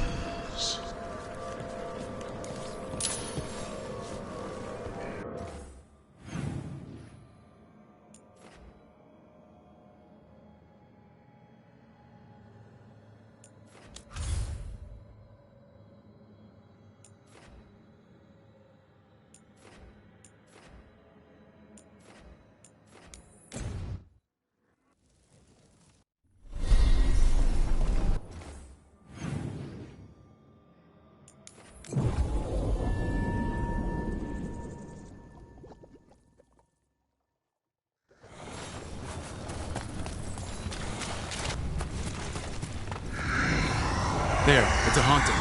There, it's a haunting.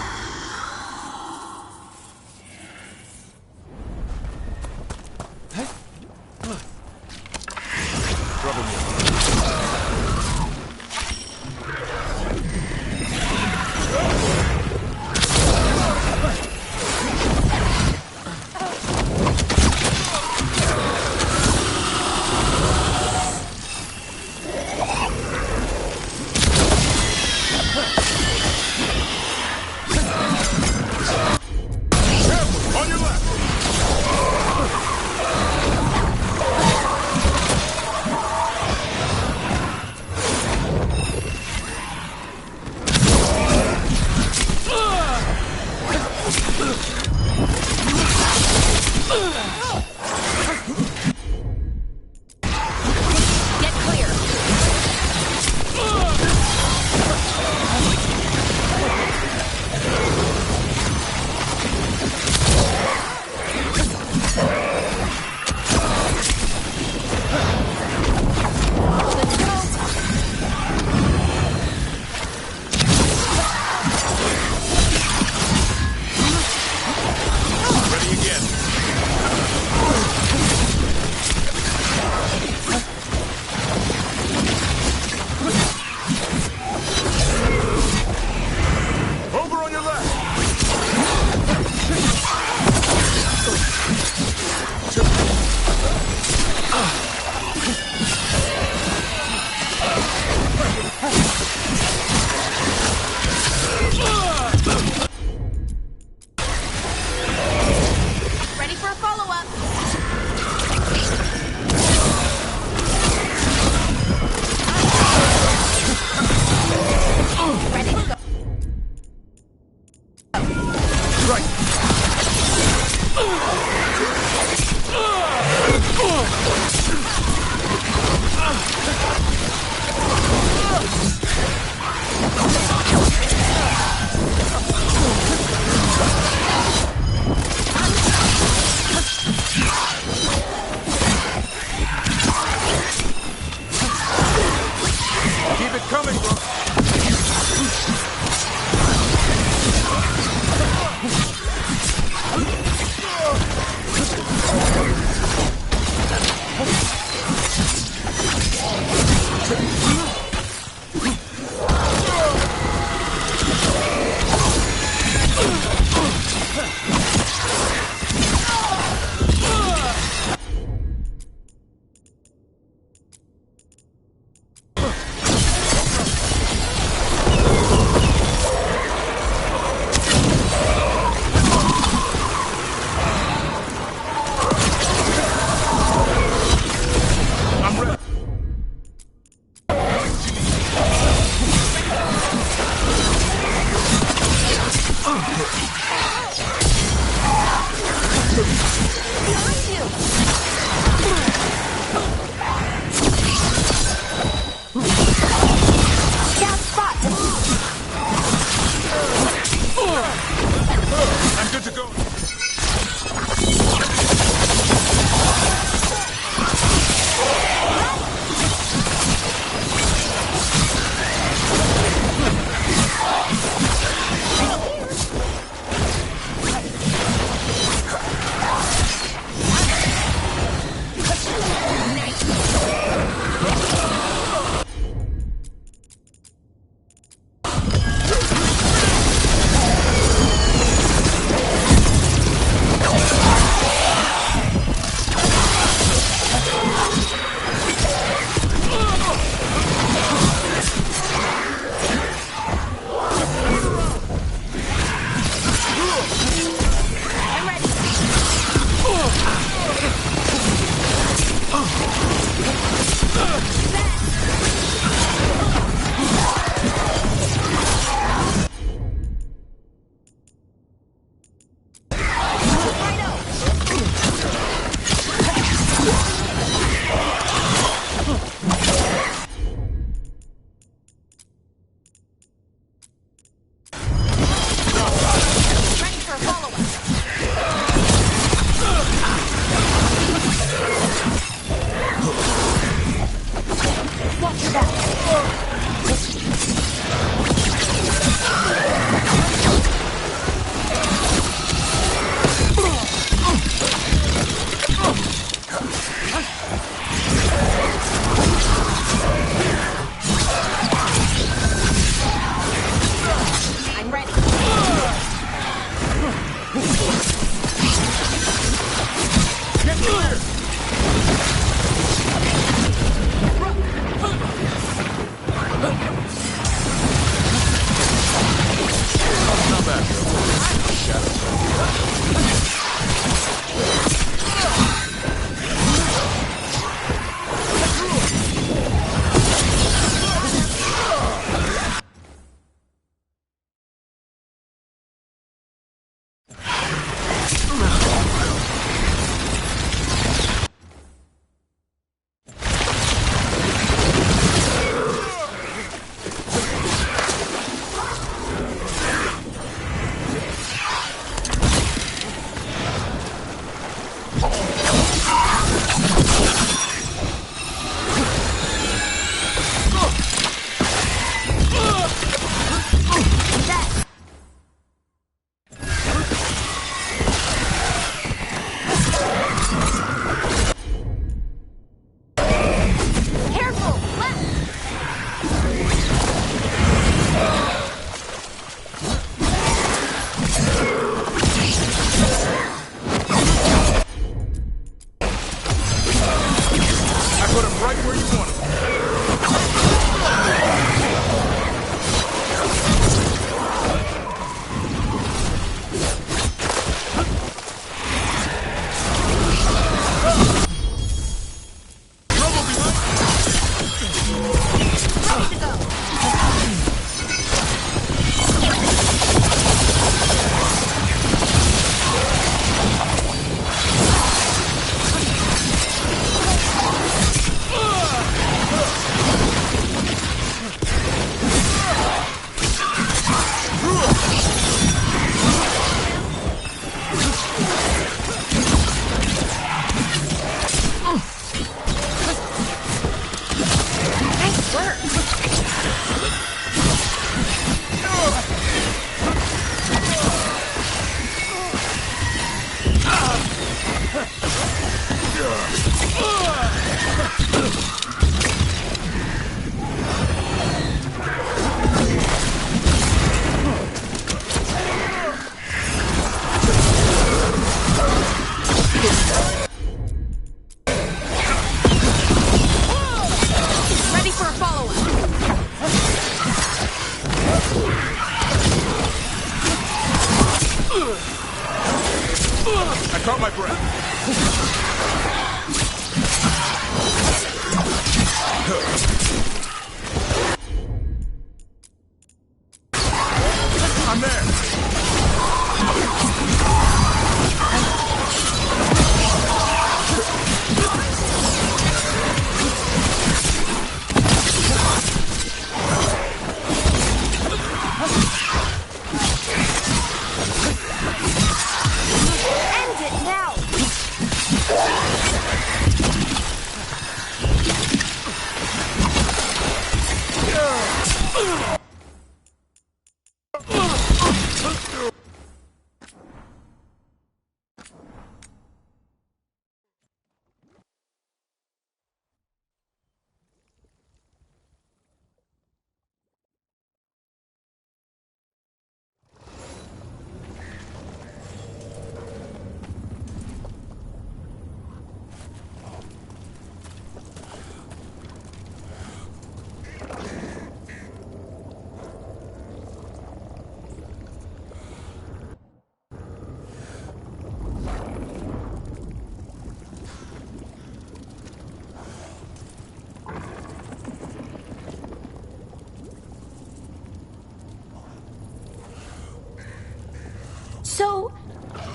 Get clear! Not bad. I caught my breath. I'm there. End it now! So,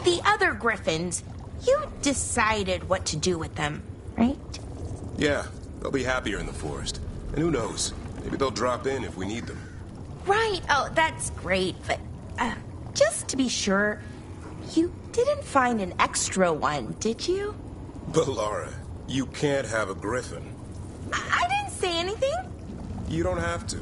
the other griffins, you decided what to do with them, right? Yeah, they'll be happier in the forest. And who knows? Maybe they'll drop in if we need them. Right, oh, that's great, but just to be sure, you didn't find an extra one, did you? But Laura, you can't have a griffin. I didn't say anything. You don't have to.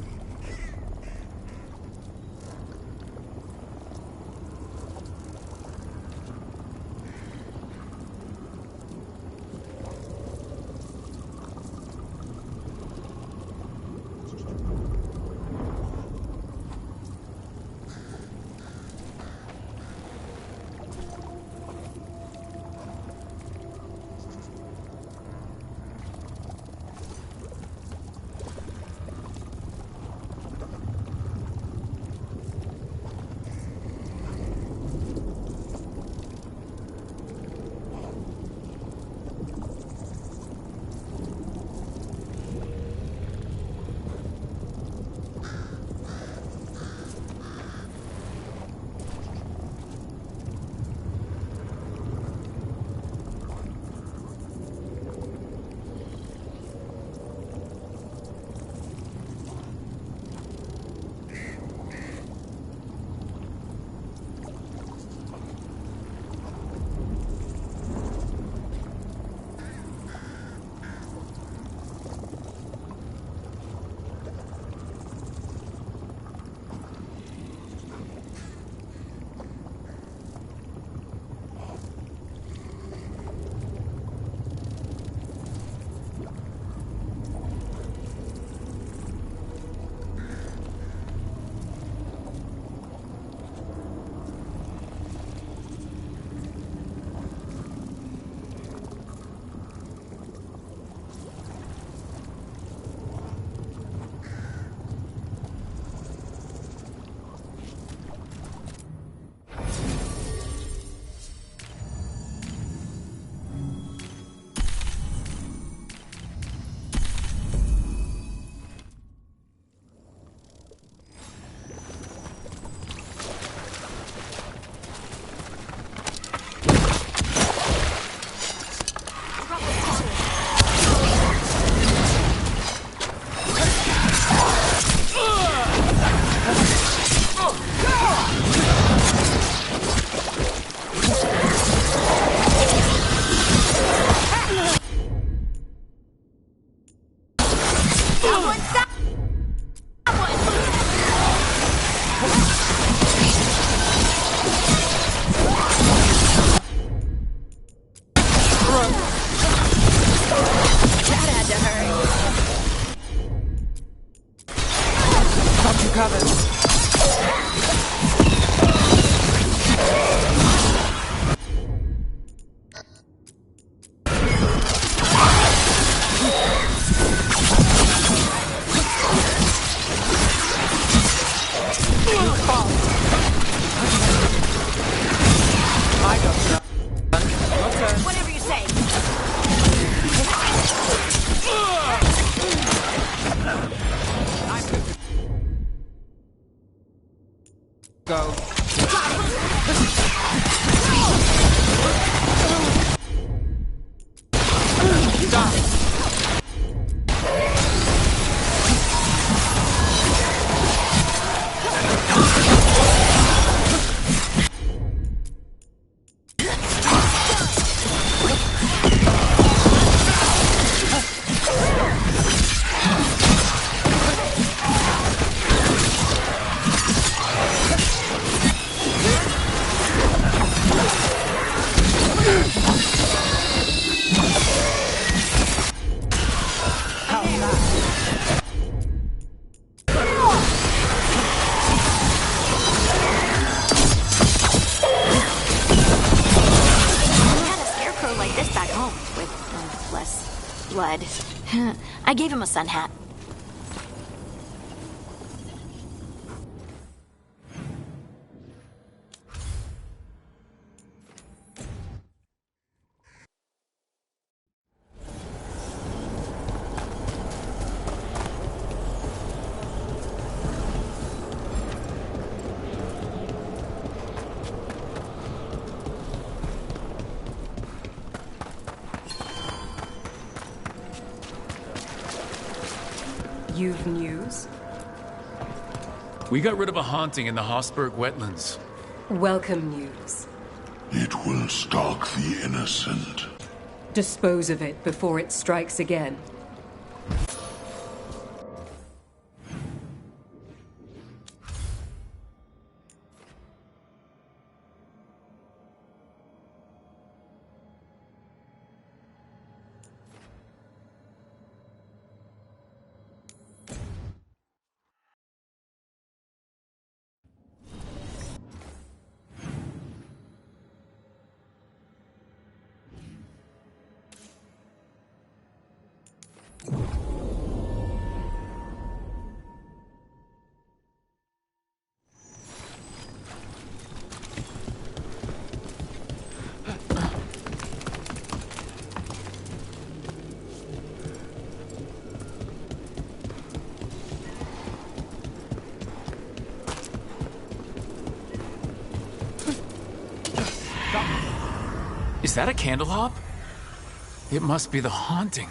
blood. I gave him a sun hat. You've news? We got rid of a haunting in the Hossberg wetlands. Welcome news. It will stalk the innocent. Dispose of it before it strikes again. Is that a candle hop? It must be the haunting.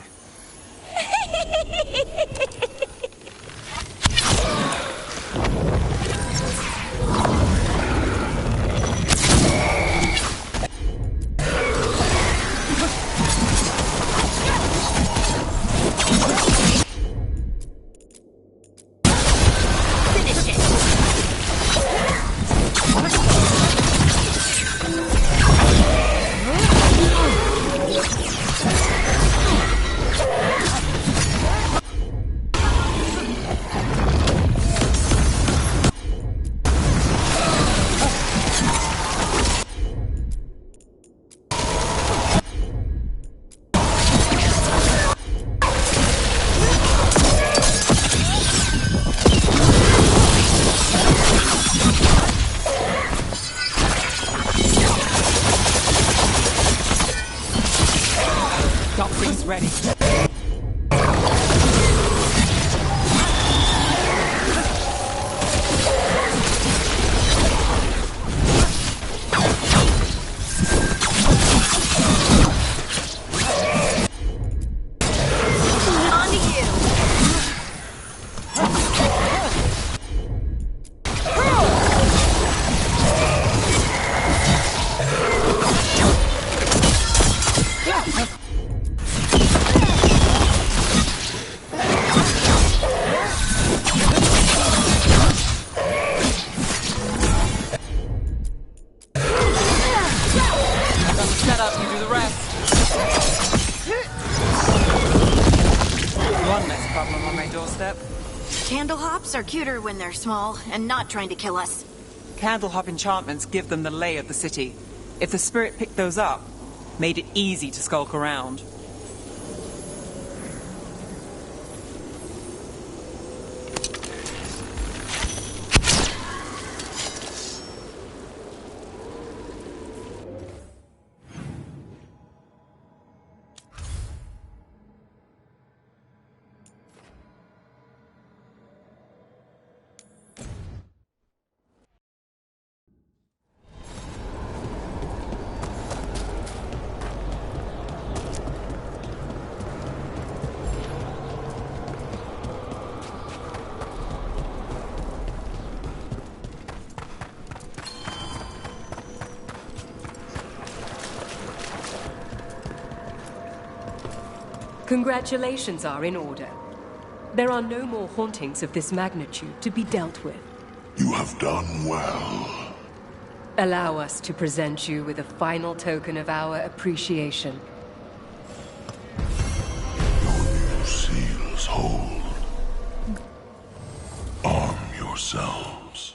Ready. Candlehops are cuter when they're small and not trying to kill us. Candlehop enchantments give them the lay of the city. If the spirit picked those up, made it easy to skulk around. Congratulations are in order. There are no more hauntings of this magnitude to be dealt with. You have done well. Allow us to present you with a final token of our appreciation. Your new seals hold. Arm yourselves.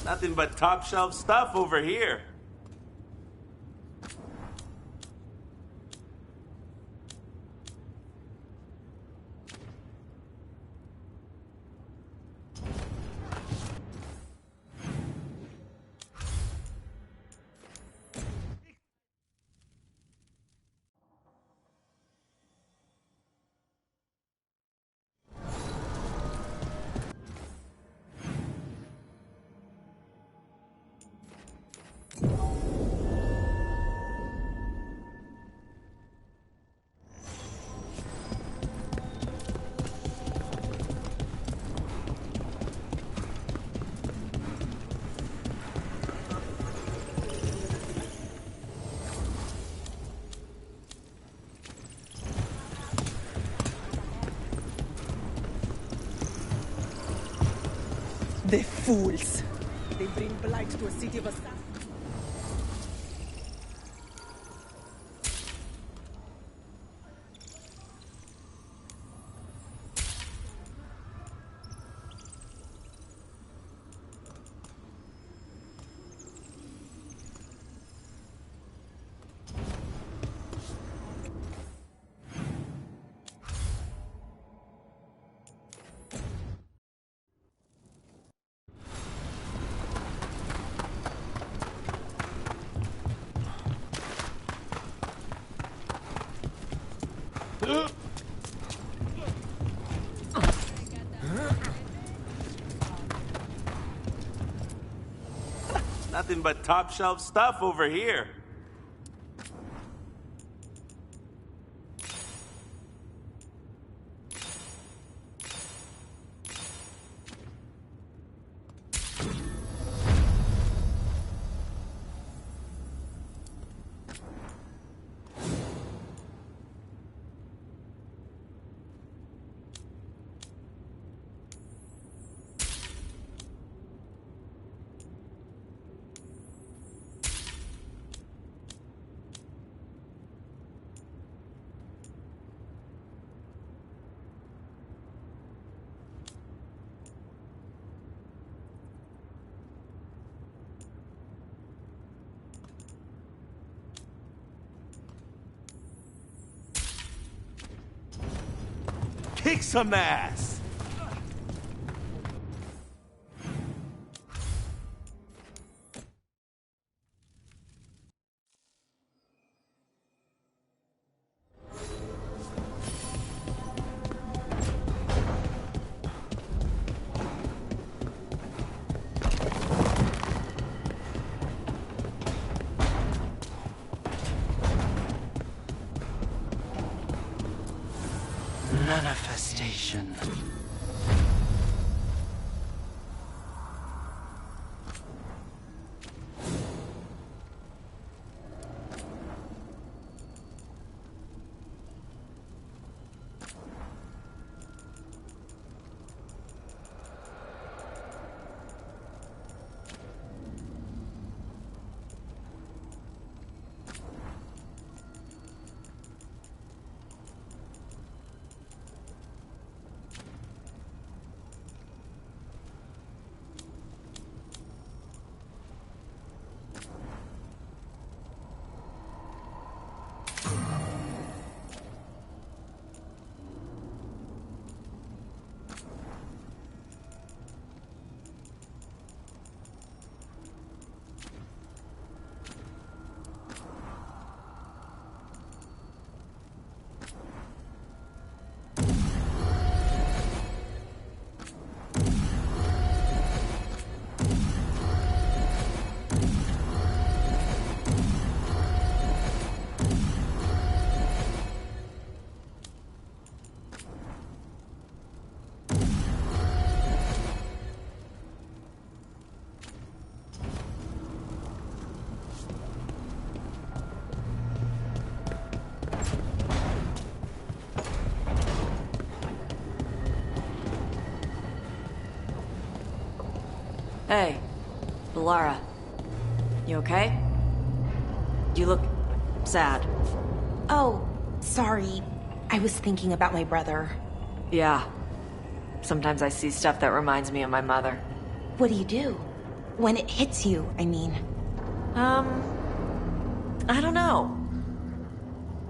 Nothing but top shelf stuff over here. The fools! They bring blight to a city of assassins. Nothing but top shelf stuff over here. Kick some ass! Manifestation. Hey, Lara. You okay? You look sad. Oh, sorry. I was thinking about my brother. Yeah. Sometimes I see stuff that reminds me of my mother. What do you do? when it hits you, I mean. I don't know.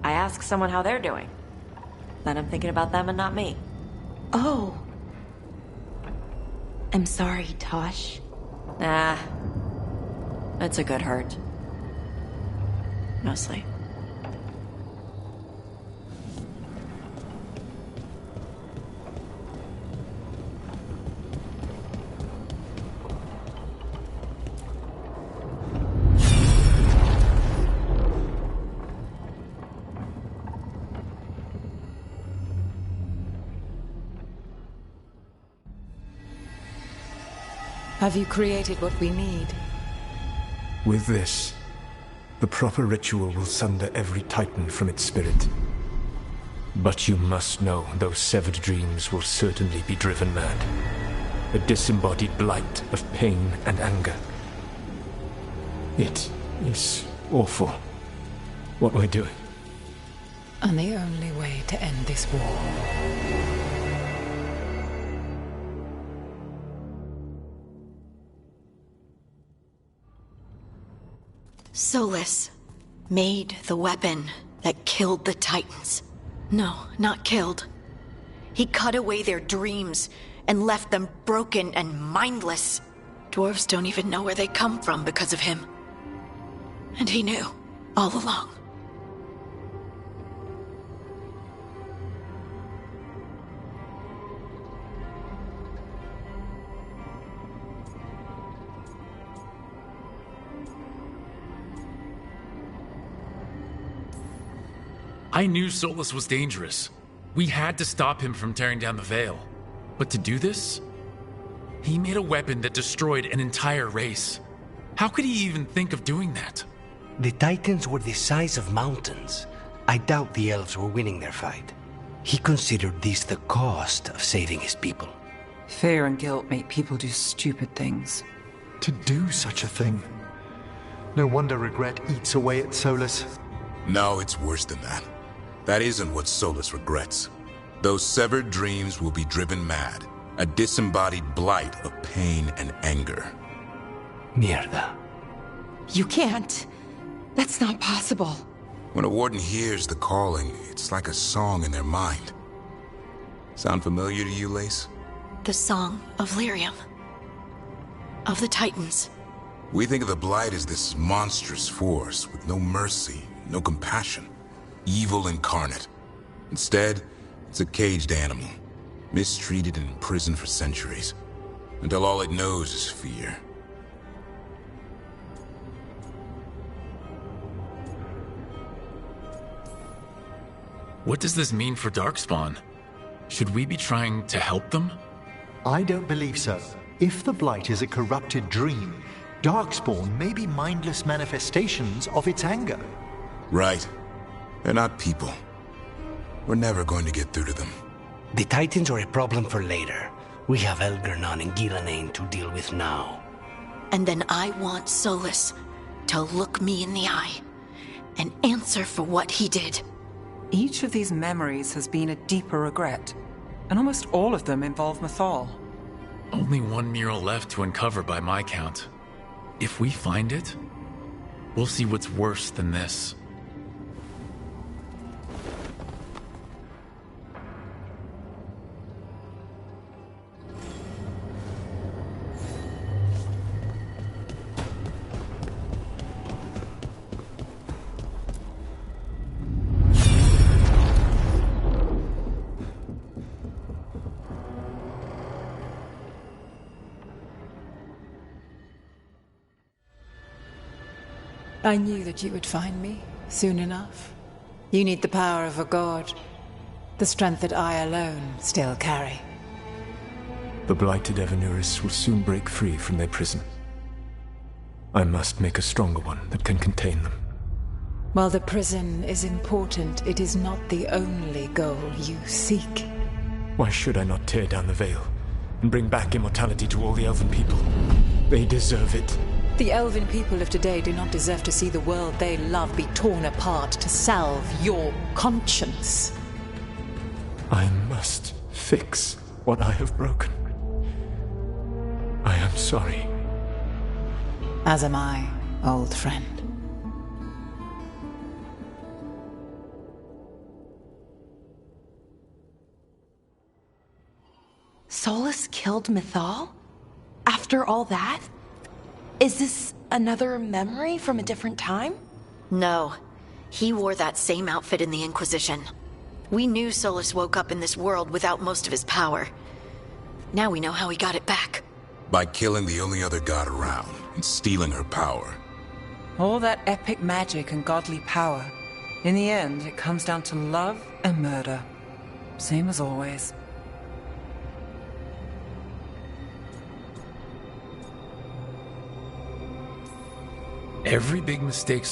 I ask someone how they're doing. Then I'm thinking about them and not me. Oh. I'm sorry, Tosh. Nah. It's a good hurt. Mostly. Have you created what we need? With this, the proper ritual will sunder every Titan from its spirit. But you must know those severed dreams will certainly be driven mad. A disembodied blight of pain and anger. It is awful what we're doing. And the only way to end this war. Solus made the weapon that killed the Titans. No, not killed. He cut away their dreams and left them broken and mindless. Dwarves don't even know where they come from because of him. And he knew, all along. I knew Solus was dangerous. We had to stop him from tearing down the Veil. But to do this, he made a weapon that destroyed an entire race. How could he even think of doing that? The Titans were the size of mountains. I doubt the elves were winning their fight. He considered this the cost of saving his people. Fear and guilt make people do stupid things. To do such a thing. No wonder regret eats away at Solus. No, it's worse than that. That isn't what Solus regrets. Those severed dreams will be driven mad. A disembodied blight of pain and anger. Mierda. You can't. That's not possible. When a warden hears the calling, it's like a song in their mind. Sound familiar to you, Lace? The song of Lyrium. Of the Titans. We think of the Blight as this monstrous force with no mercy, no compassion. Evil incarnate. Instead, it's a caged animal, mistreated and imprisoned for centuries, until all it knows is fear. What does this mean for Darkspawn? Should we be trying to help them? I don't believe so. If the Blight is a corrupted dream, Darkspawn may be mindless manifestations of its anger. Right. They're not people. We're never going to get through to them. The Titans are a problem for later. We have Elgernon and Gillanane to deal with now. And then I want Solus to look me in the eye and answer for what he did. Each of these memories has been a deeper regret, and almost all of them involve Mythal. Only one mural left to uncover by my count. If we find it, we'll see what's worse than this. I knew that you would find me, soon enough. You need the power of a god. The strength that I alone still carry. The blighted Evanuris will soon break free from their prison. I must make a stronger one that can contain them. While the prison is important, it is not the only goal you seek. Why should I not tear down the Veil and bring back immortality to all the Elven people? They deserve it. The Elven people of today do not deserve to see the world they love be torn apart to salve your conscience. I must fix what I have broken. I am sorry. As am I, old friend. Solus killed Mythal? After all that? Is this another memory from a different time? No. He wore that same outfit in the Inquisition. We knew Solus woke up in this world without most of his power. Now we know how he got it back. By killing the only other god around and stealing her power. All that epic magic and godly power. In the end, it comes down to love and murder. Same as always. Every big mistake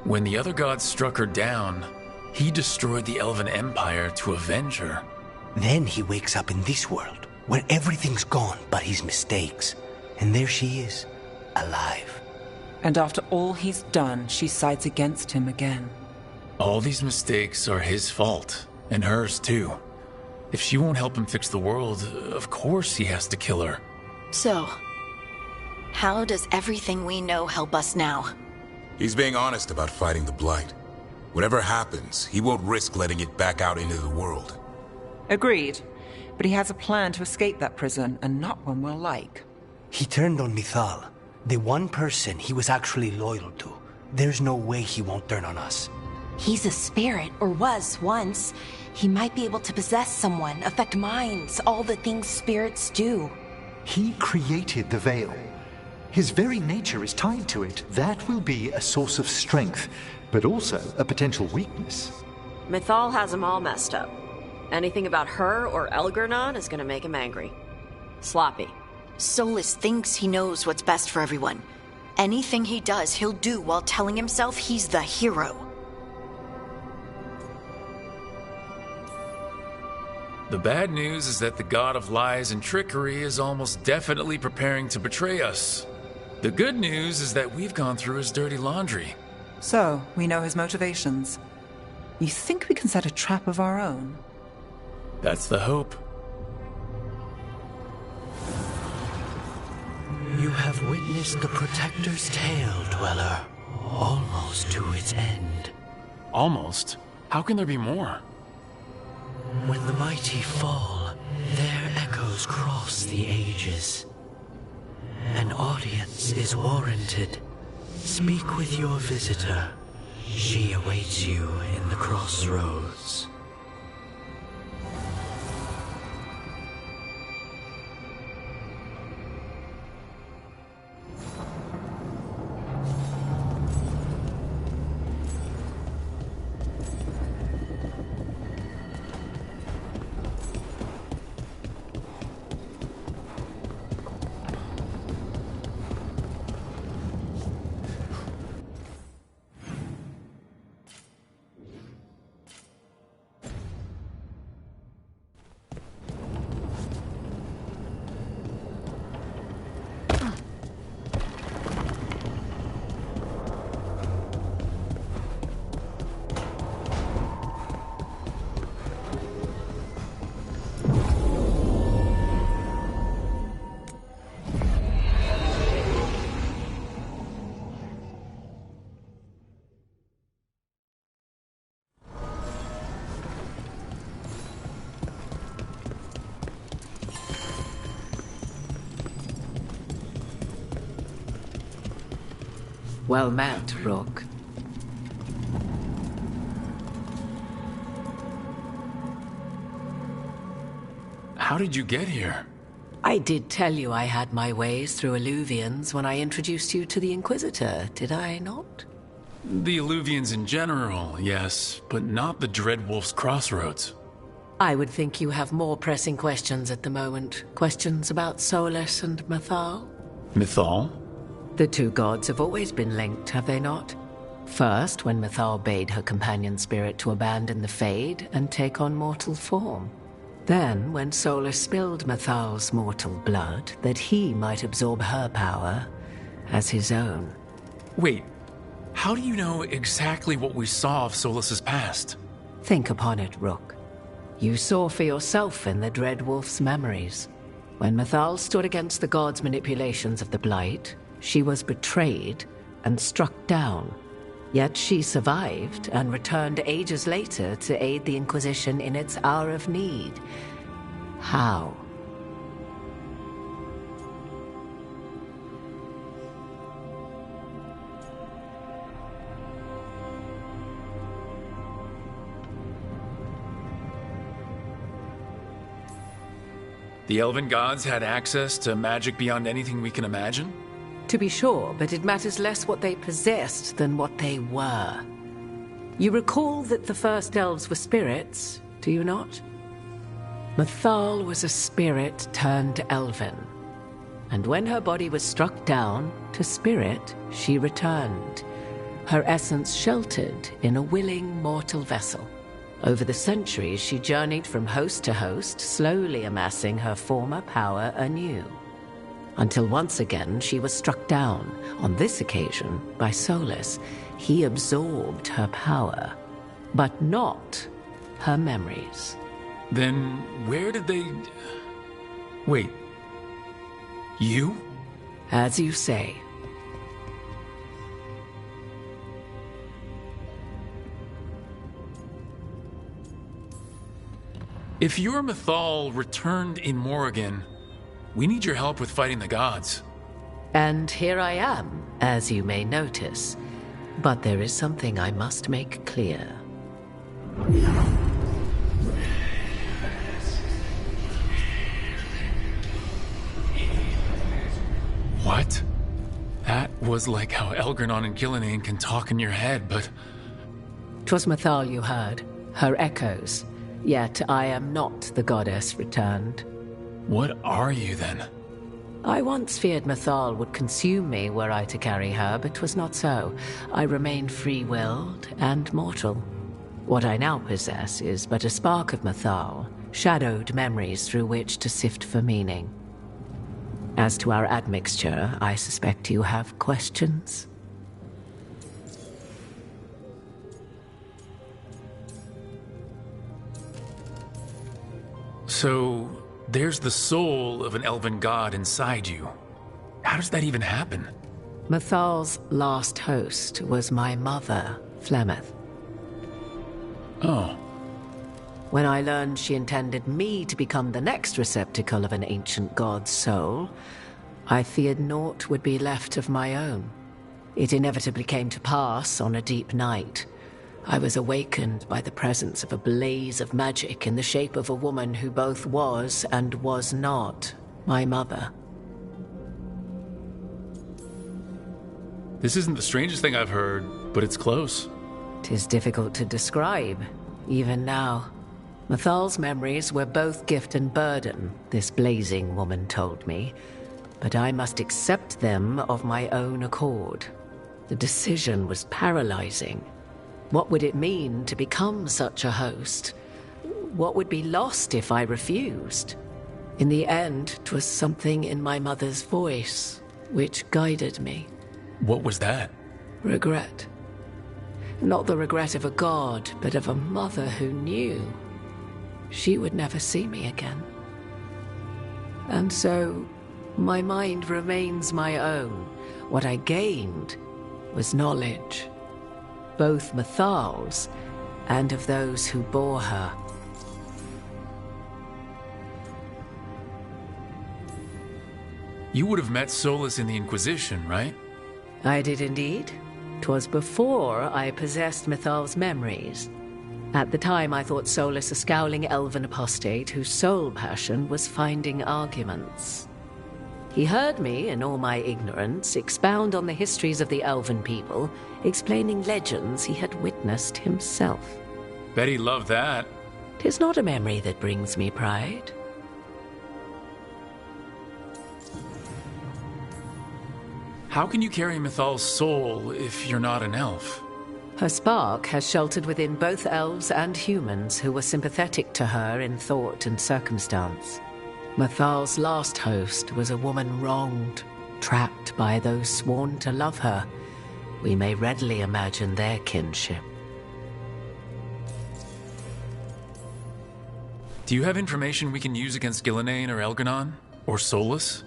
when the other gods struck her down, he destroyed the Elven Empire to avenge her. Then he wakes up in this world, where everything's gone but his mistakes. And there she is, alive. And after all he's done, she sides against him again. All these mistakes are his fault, and hers too. If she won't help him fix the world, of course he has to kill her. So, how does everything we know help us now? He's being honest about fighting the Blight. Whatever happens, he won't risk letting it back out into the world. Agreed. But he has a plan to escape that prison, and not one we'll like. He turned on Mythal, the one person he was actually loyal to. There's no way he won't turn on us. He's a spirit, or was once. He might be able to possess someone, affect minds, all the things spirits do. He created the Veil. His very nature is tied to it. That will be a source of strength, but also a potential weakness. Mythal has him all messed up. Anything about her or Elgernon is gonna make him angry. Sloppy. Solus thinks he knows what's best for everyone. Anything he does, he'll do while telling himself he's the hero. The bad news is that the god of lies and trickery is almost definitely preparing to betray us. The good news is that we've gone through his dirty laundry. So, we know his motivations. You think we can set a trap of our own? That's the hope. You have witnessed the Protector's tale, Dweller. Almost to its end. Almost? How can there be more? When the mighty fall, their echoes cross the ages. An audience is warranted. Speak with your visitor. She awaits you in the crossroads. Well met, Rook. How did you get here? I did tell you I had my ways through Illuvians when I introduced you to the Inquisitor, did I not? The Illuvians in general, yes, but not the Dreadwolf's Crossroads. I would think you have more pressing questions at the moment. Questions about Solus and Mythal? Mythal? The two gods have always been linked, have they not? First, when Mythal bade her companion spirit to abandon the Fade and take on mortal form. Then, when Solus spilled Mythal's mortal blood, that he might absorb her power as his own. Wait, how do you know exactly what we saw of Solus's past? Think upon it, Rook. You saw for yourself in the Dreadwolf's memories. When Mythal stood against the gods' manipulations of the Blight, She was betrayed and struck down. Yet she survived and returned ages later to aid the Inquisition in its hour of need. How? The elven gods had access to magic beyond anything we can imagine? To be sure, but it matters less what they possessed than what they were. You recall that the first elves were spirits, do you not? Mythal was a spirit turned elven. And when her body was struck down, to spirit she returned. Her essence sheltered in a willing mortal vessel. Over the centuries, she journeyed from host to host, slowly amassing her former power anew. Until once again she was struck down, on this occasion by Solus. He absorbed her power, but not her memories. Then where did they... Wait. You? As you say. If your Mythal returned in Morrigan, we need your help with fighting the gods. And here I am, as you may notice. But there is something I must make clear. What? That was like how Elgranon and Gillenane can talk in your head, but... 'Twas Mythal you heard, her echoes. Yet I am not the goddess returned. What are you, then? I once feared Mythal would consume me were I to carry her, but 'twas not so. I remain free-willed and mortal. What I now possess is but a spark of Mythal, shadowed memories through which to sift for meaning. As to our admixture, I suspect you have questions. So, there's the soul of an elven god inside you. How does that even happen? Mythal's last host was my mother, Flemeth. Oh. When I learned she intended me to become the next receptacle of an ancient god's soul, I feared naught would be left of my own. It inevitably came to pass on a deep night. I was awakened by the presence of a blaze of magic in the shape of a woman who both was and was not my mother. This isn't the strangest thing I've heard, but it's close. 'Tis difficult to describe, even now. Mythal's memories were both gift and burden, this blazing woman told me, but I must accept them of my own accord. The decision was paralyzing. What would it mean to become such a host? What would be lost if I refused? In the end, 'twas something in my mother's voice which guided me. What was that? Regret. Not the regret of a god, but of a mother who knew she would never see me again. And so, my mind remains my own. What I gained was knowledge, both Mythal's and of those who bore her. You would have met Solus in the Inquisition, right? I did indeed. 'Twas before I possessed Mythal's memories. At the time I thought Solus a scowling elven apostate whose sole passion was finding arguments. He heard me, in all my ignorance, expound on the histories of the elven people, explaining legends he had witnessed himself. Bet he loved that. 'Tis not a memory that brings me pride. How can you carry Mythal's soul if you're not an elf? Her spark has sheltered within both elves and humans who were sympathetic to her in thought and circumstance. Mythal's last host was a woman wronged, trapped by those sworn to love her. We may readily imagine their kinship. Do you have information we can use against Gillenane or Elgranon? Or Solus?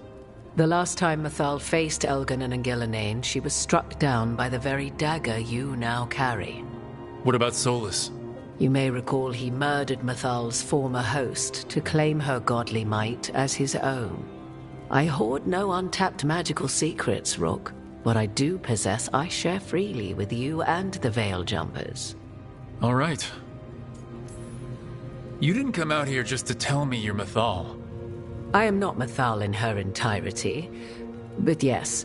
The last time Mathal faced Elganon and Gillenane, she was struck down by the very dagger you now carry. What about Solus? You may recall he murdered Mathal's former host to claim her godly might as his own. I hoard no untapped magical secrets, Rook. What I do possess, I share freely with you and the Veil Jumpers. All right. You didn't come out here just to tell me you're Mathal. I am not Mathal in her entirety, but yes.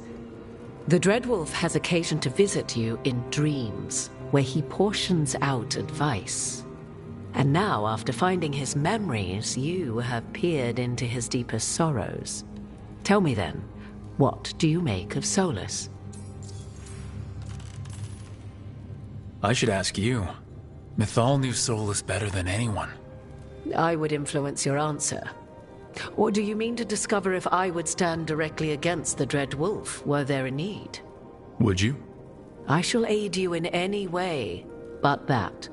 The Dreadwolf has occasion to visit you in dreams, where he portions out advice. And now, after finding his memories, you have peered into his deepest sorrows. Tell me then, what do you make of Solus? I should ask you. Mathal knew Solus better than anyone. I would influence your answer. Or do you mean to discover if I would stand directly against the Dread Wolf were there a need? Would you? I shall aid you in any way but that,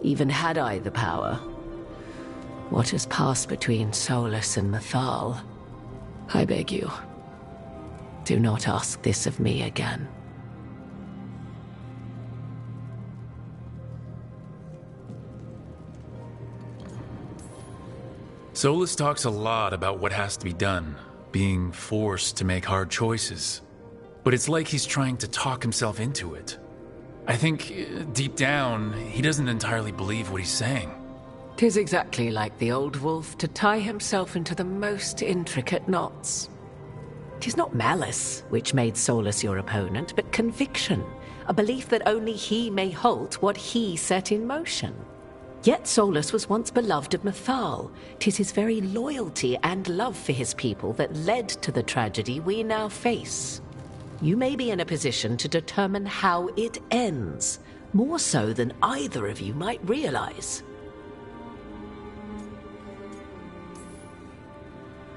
even had I the power. What has passed between Solus and Mathal? I beg you, do not ask this of me again. Solus talks a lot about what has to be done, being forced to make hard choices. But it's like he's trying to talk himself into it. I think, deep down, he doesn't entirely believe what he's saying. 'Tis exactly like the old wolf to tie himself into the most intricate knots. 'Tis not malice which made Solus your opponent, but conviction, a belief that only he may halt what he set in motion. Yet Solus was once beloved of Mathal. 'Tis his very loyalty and love for his people that led to the tragedy we now face. You may be in a position to determine how it ends, more so than either of you might realize.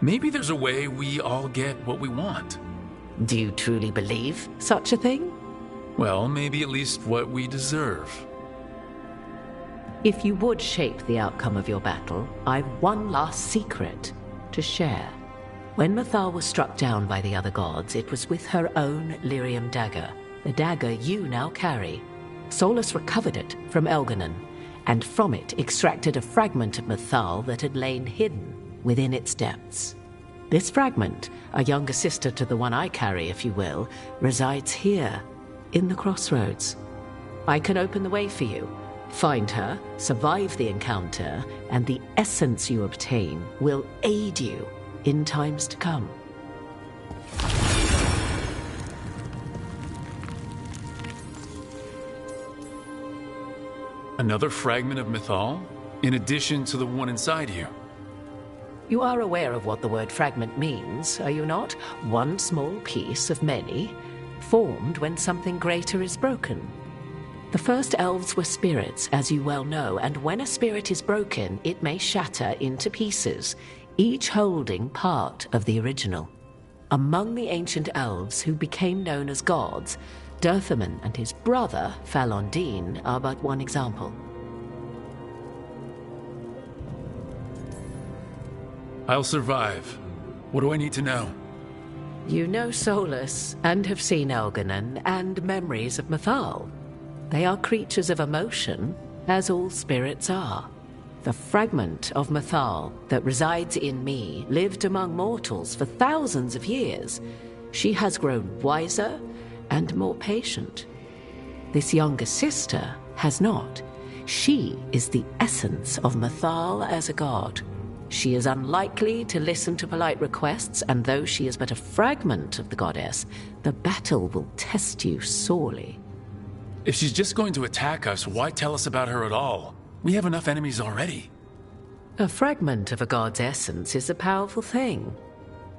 Maybe there's a way we all get what we want. Do you truly believe such a thing? Well, maybe at least what we deserve. If you would shape the outcome of your battle, I've one last secret to share. When Mathal was struck down by the other gods, it was with her own lyrium dagger, the dagger you now carry. Solus recovered it from Elganon, and from it extracted a fragment of Mathal that had lain hidden within its depths. This fragment, a younger sister to the one I carry, if you will, resides here, in the crossroads. I can open the way for you. Find her, survive the encounter, and the essence you obtain will aid you in times to come. Another fragment of Mathal? In addition to the one inside you? You are aware of what the word fragment means, are you not? One small piece of many, formed when something greater is broken. The first elves were spirits, as you well know, and when a spirit is broken, it may shatter into pieces, each holding part of the original. Among the ancient elves who became known as gods, Dirthaman and his brother, Falondine, are but one example. I'll survive. What do I need to know? You know Solus, and have seen Elganon, and memories of Mathal. They are creatures of emotion, as all spirits are. The fragment of Mathal that resides in me lived among mortals for thousands of years. She has grown wiser and more patient. This younger sister has not. She is the essence of Mathal as a god. She is unlikely to listen to polite requests, and though she is but a fragment of the goddess, the battle will test you sorely. If she's just going to attack us, why tell us about her at all? We have enough enemies already. A fragment of a god's essence is a powerful thing.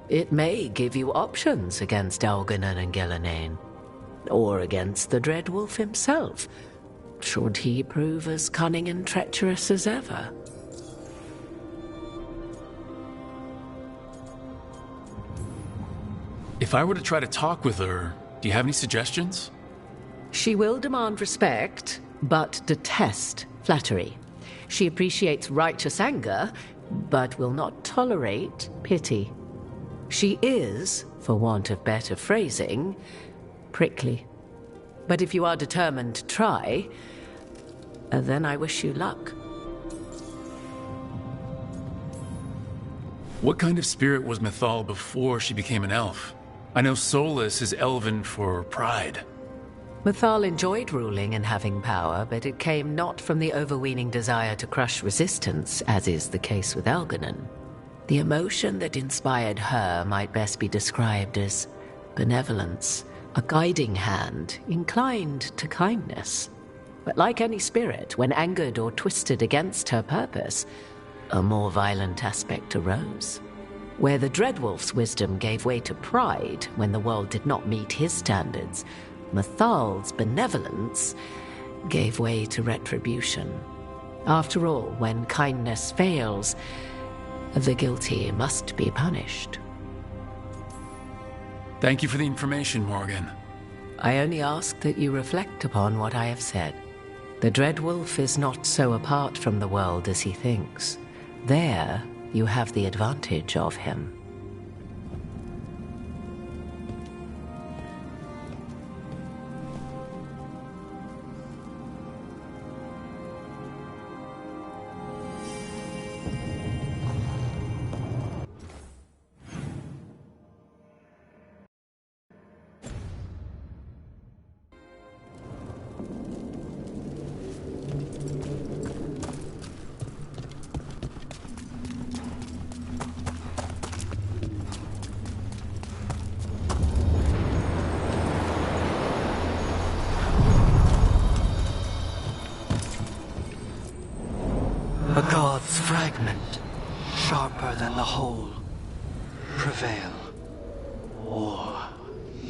It may give you options against Elganon and Gillenane, or against the Dreadwolf himself, should he prove as cunning and treacherous as ever. If I were to try to talk with her, do you have any suggestions? She will demand respect, but detest flattery. She appreciates righteous anger, but will not tolerate pity. She is for want of better phrasing, prickly. But if you are determined to try, then I wish you luck. What kind of spirit was Mythal before she became an elf? I know Solus is elven for pride. Mythal enjoyed ruling and having power, but it came not from the overweening desire to crush resistance, as is the case with Elganon. The emotion that inspired her might best be described as benevolence, a guiding hand, inclined to kindness. But like any spirit, when angered or twisted against her purpose, a more violent aspect arose. Where the Dreadwolf's wisdom gave way to pride when the world did not meet his standards, Mythal's benevolence gave way to retribution. After all, when kindness fails, the guilty must be punished. Thank you for the information, Morgan. I only ask that you reflect upon what I have said. The Dreadwolf is not so apart from the world as he thinks. There, you have the advantage of him. A god's fragment, sharper than the whole. Prevail, or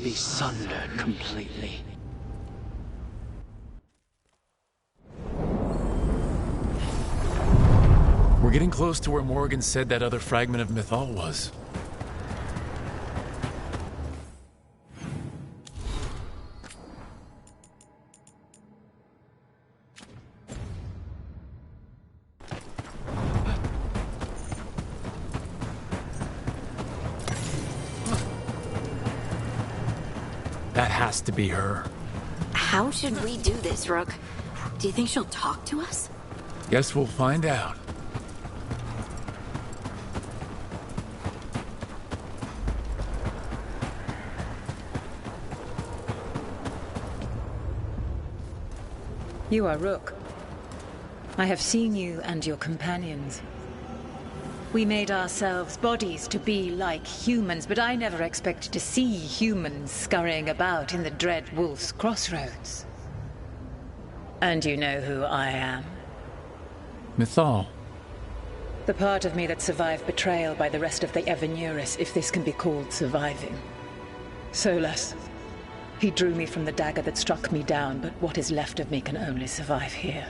be sundered completely. We're getting close to where Morgan said that other fragment of Mythal was. That has to be her. How should we do this, Rook? Do you think she'll talk to us? Guess we'll find out. You are Rook. I have seen you and your companions. We made ourselves bodies to be like humans, but I never expected to see humans scurrying about in the Dread Wolf's crossroads. And you know who I am. Mythal. The part of me that survived betrayal by the rest of the Evanuris, if this can be called surviving. Solus. He drew me from the dagger that struck me down, but what is left of me can only survive here.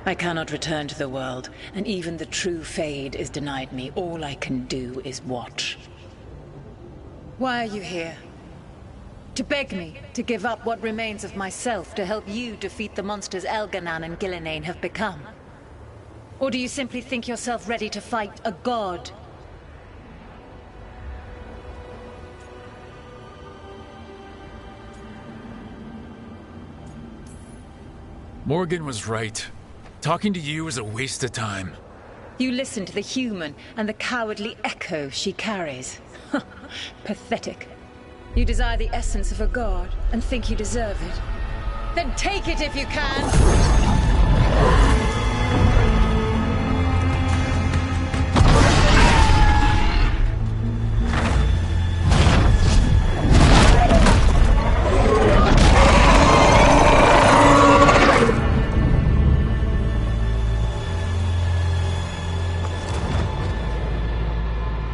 I cannot return to the world, and even the true Fade is denied me. All I can do is watch. Why are you here? To beg me to give up what remains of myself to help you defeat the monsters Elganon and Gillinane have become? Or do you simply think yourself ready to fight a god? Morgan was right. Talking to you is a waste of time. You listen to the human and the cowardly echo she carries. Pathetic. You desire the essence of a god and think you deserve it. Then take it if you can!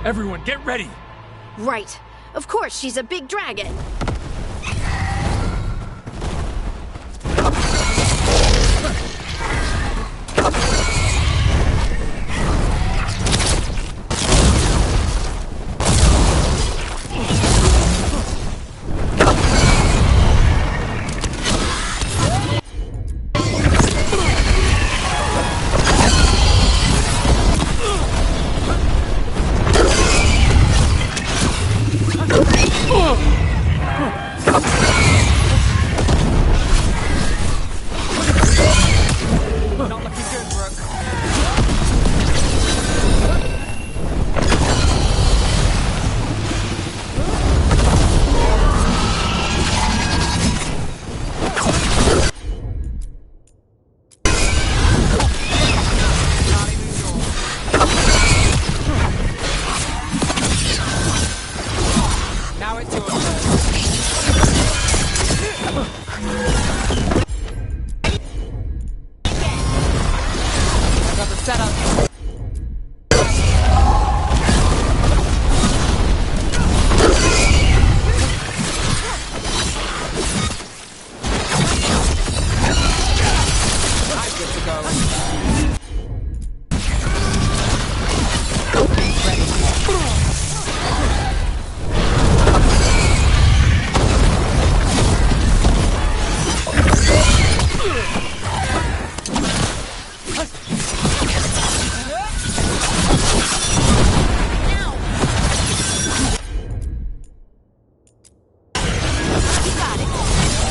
Everyone, get ready! Right. Of course, she's a big dragon. it's your turn. I got the setup. I'm good to go.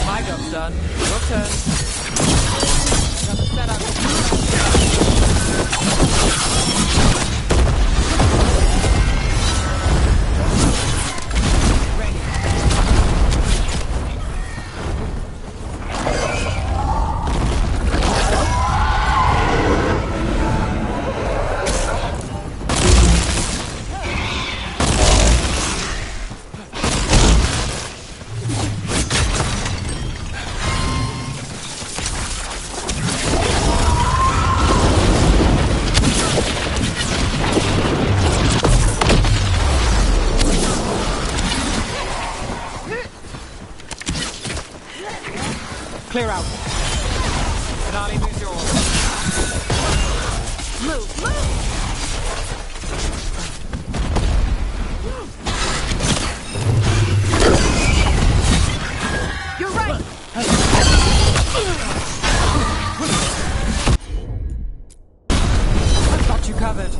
My job's done. Your turn. Got the setup. Clear out. Finale moves yours. Move, move! You're right! I've got you covered.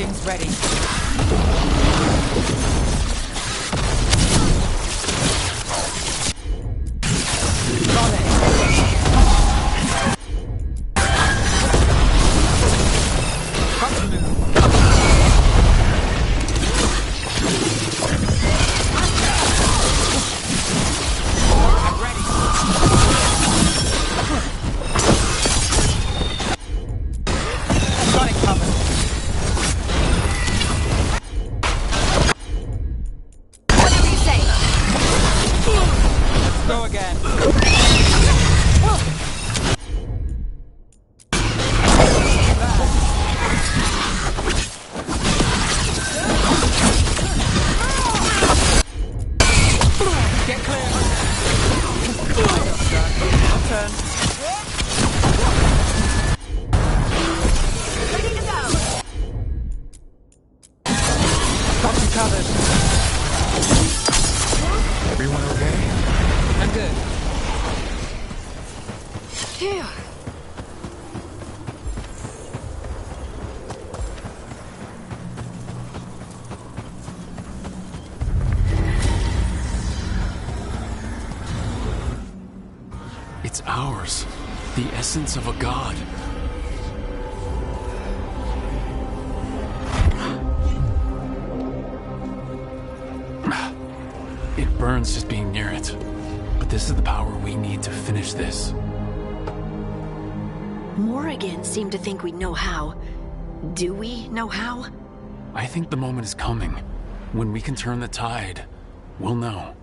Everything's ready. Everyone okay? I'm good. Phew. It's ours. The essence of a god. It burns just being near it. But this is the power we need to finish this. Morrigan seemed to think we know how. Do we know how? I think the moment is coming. When we can turn the tide, we'll know.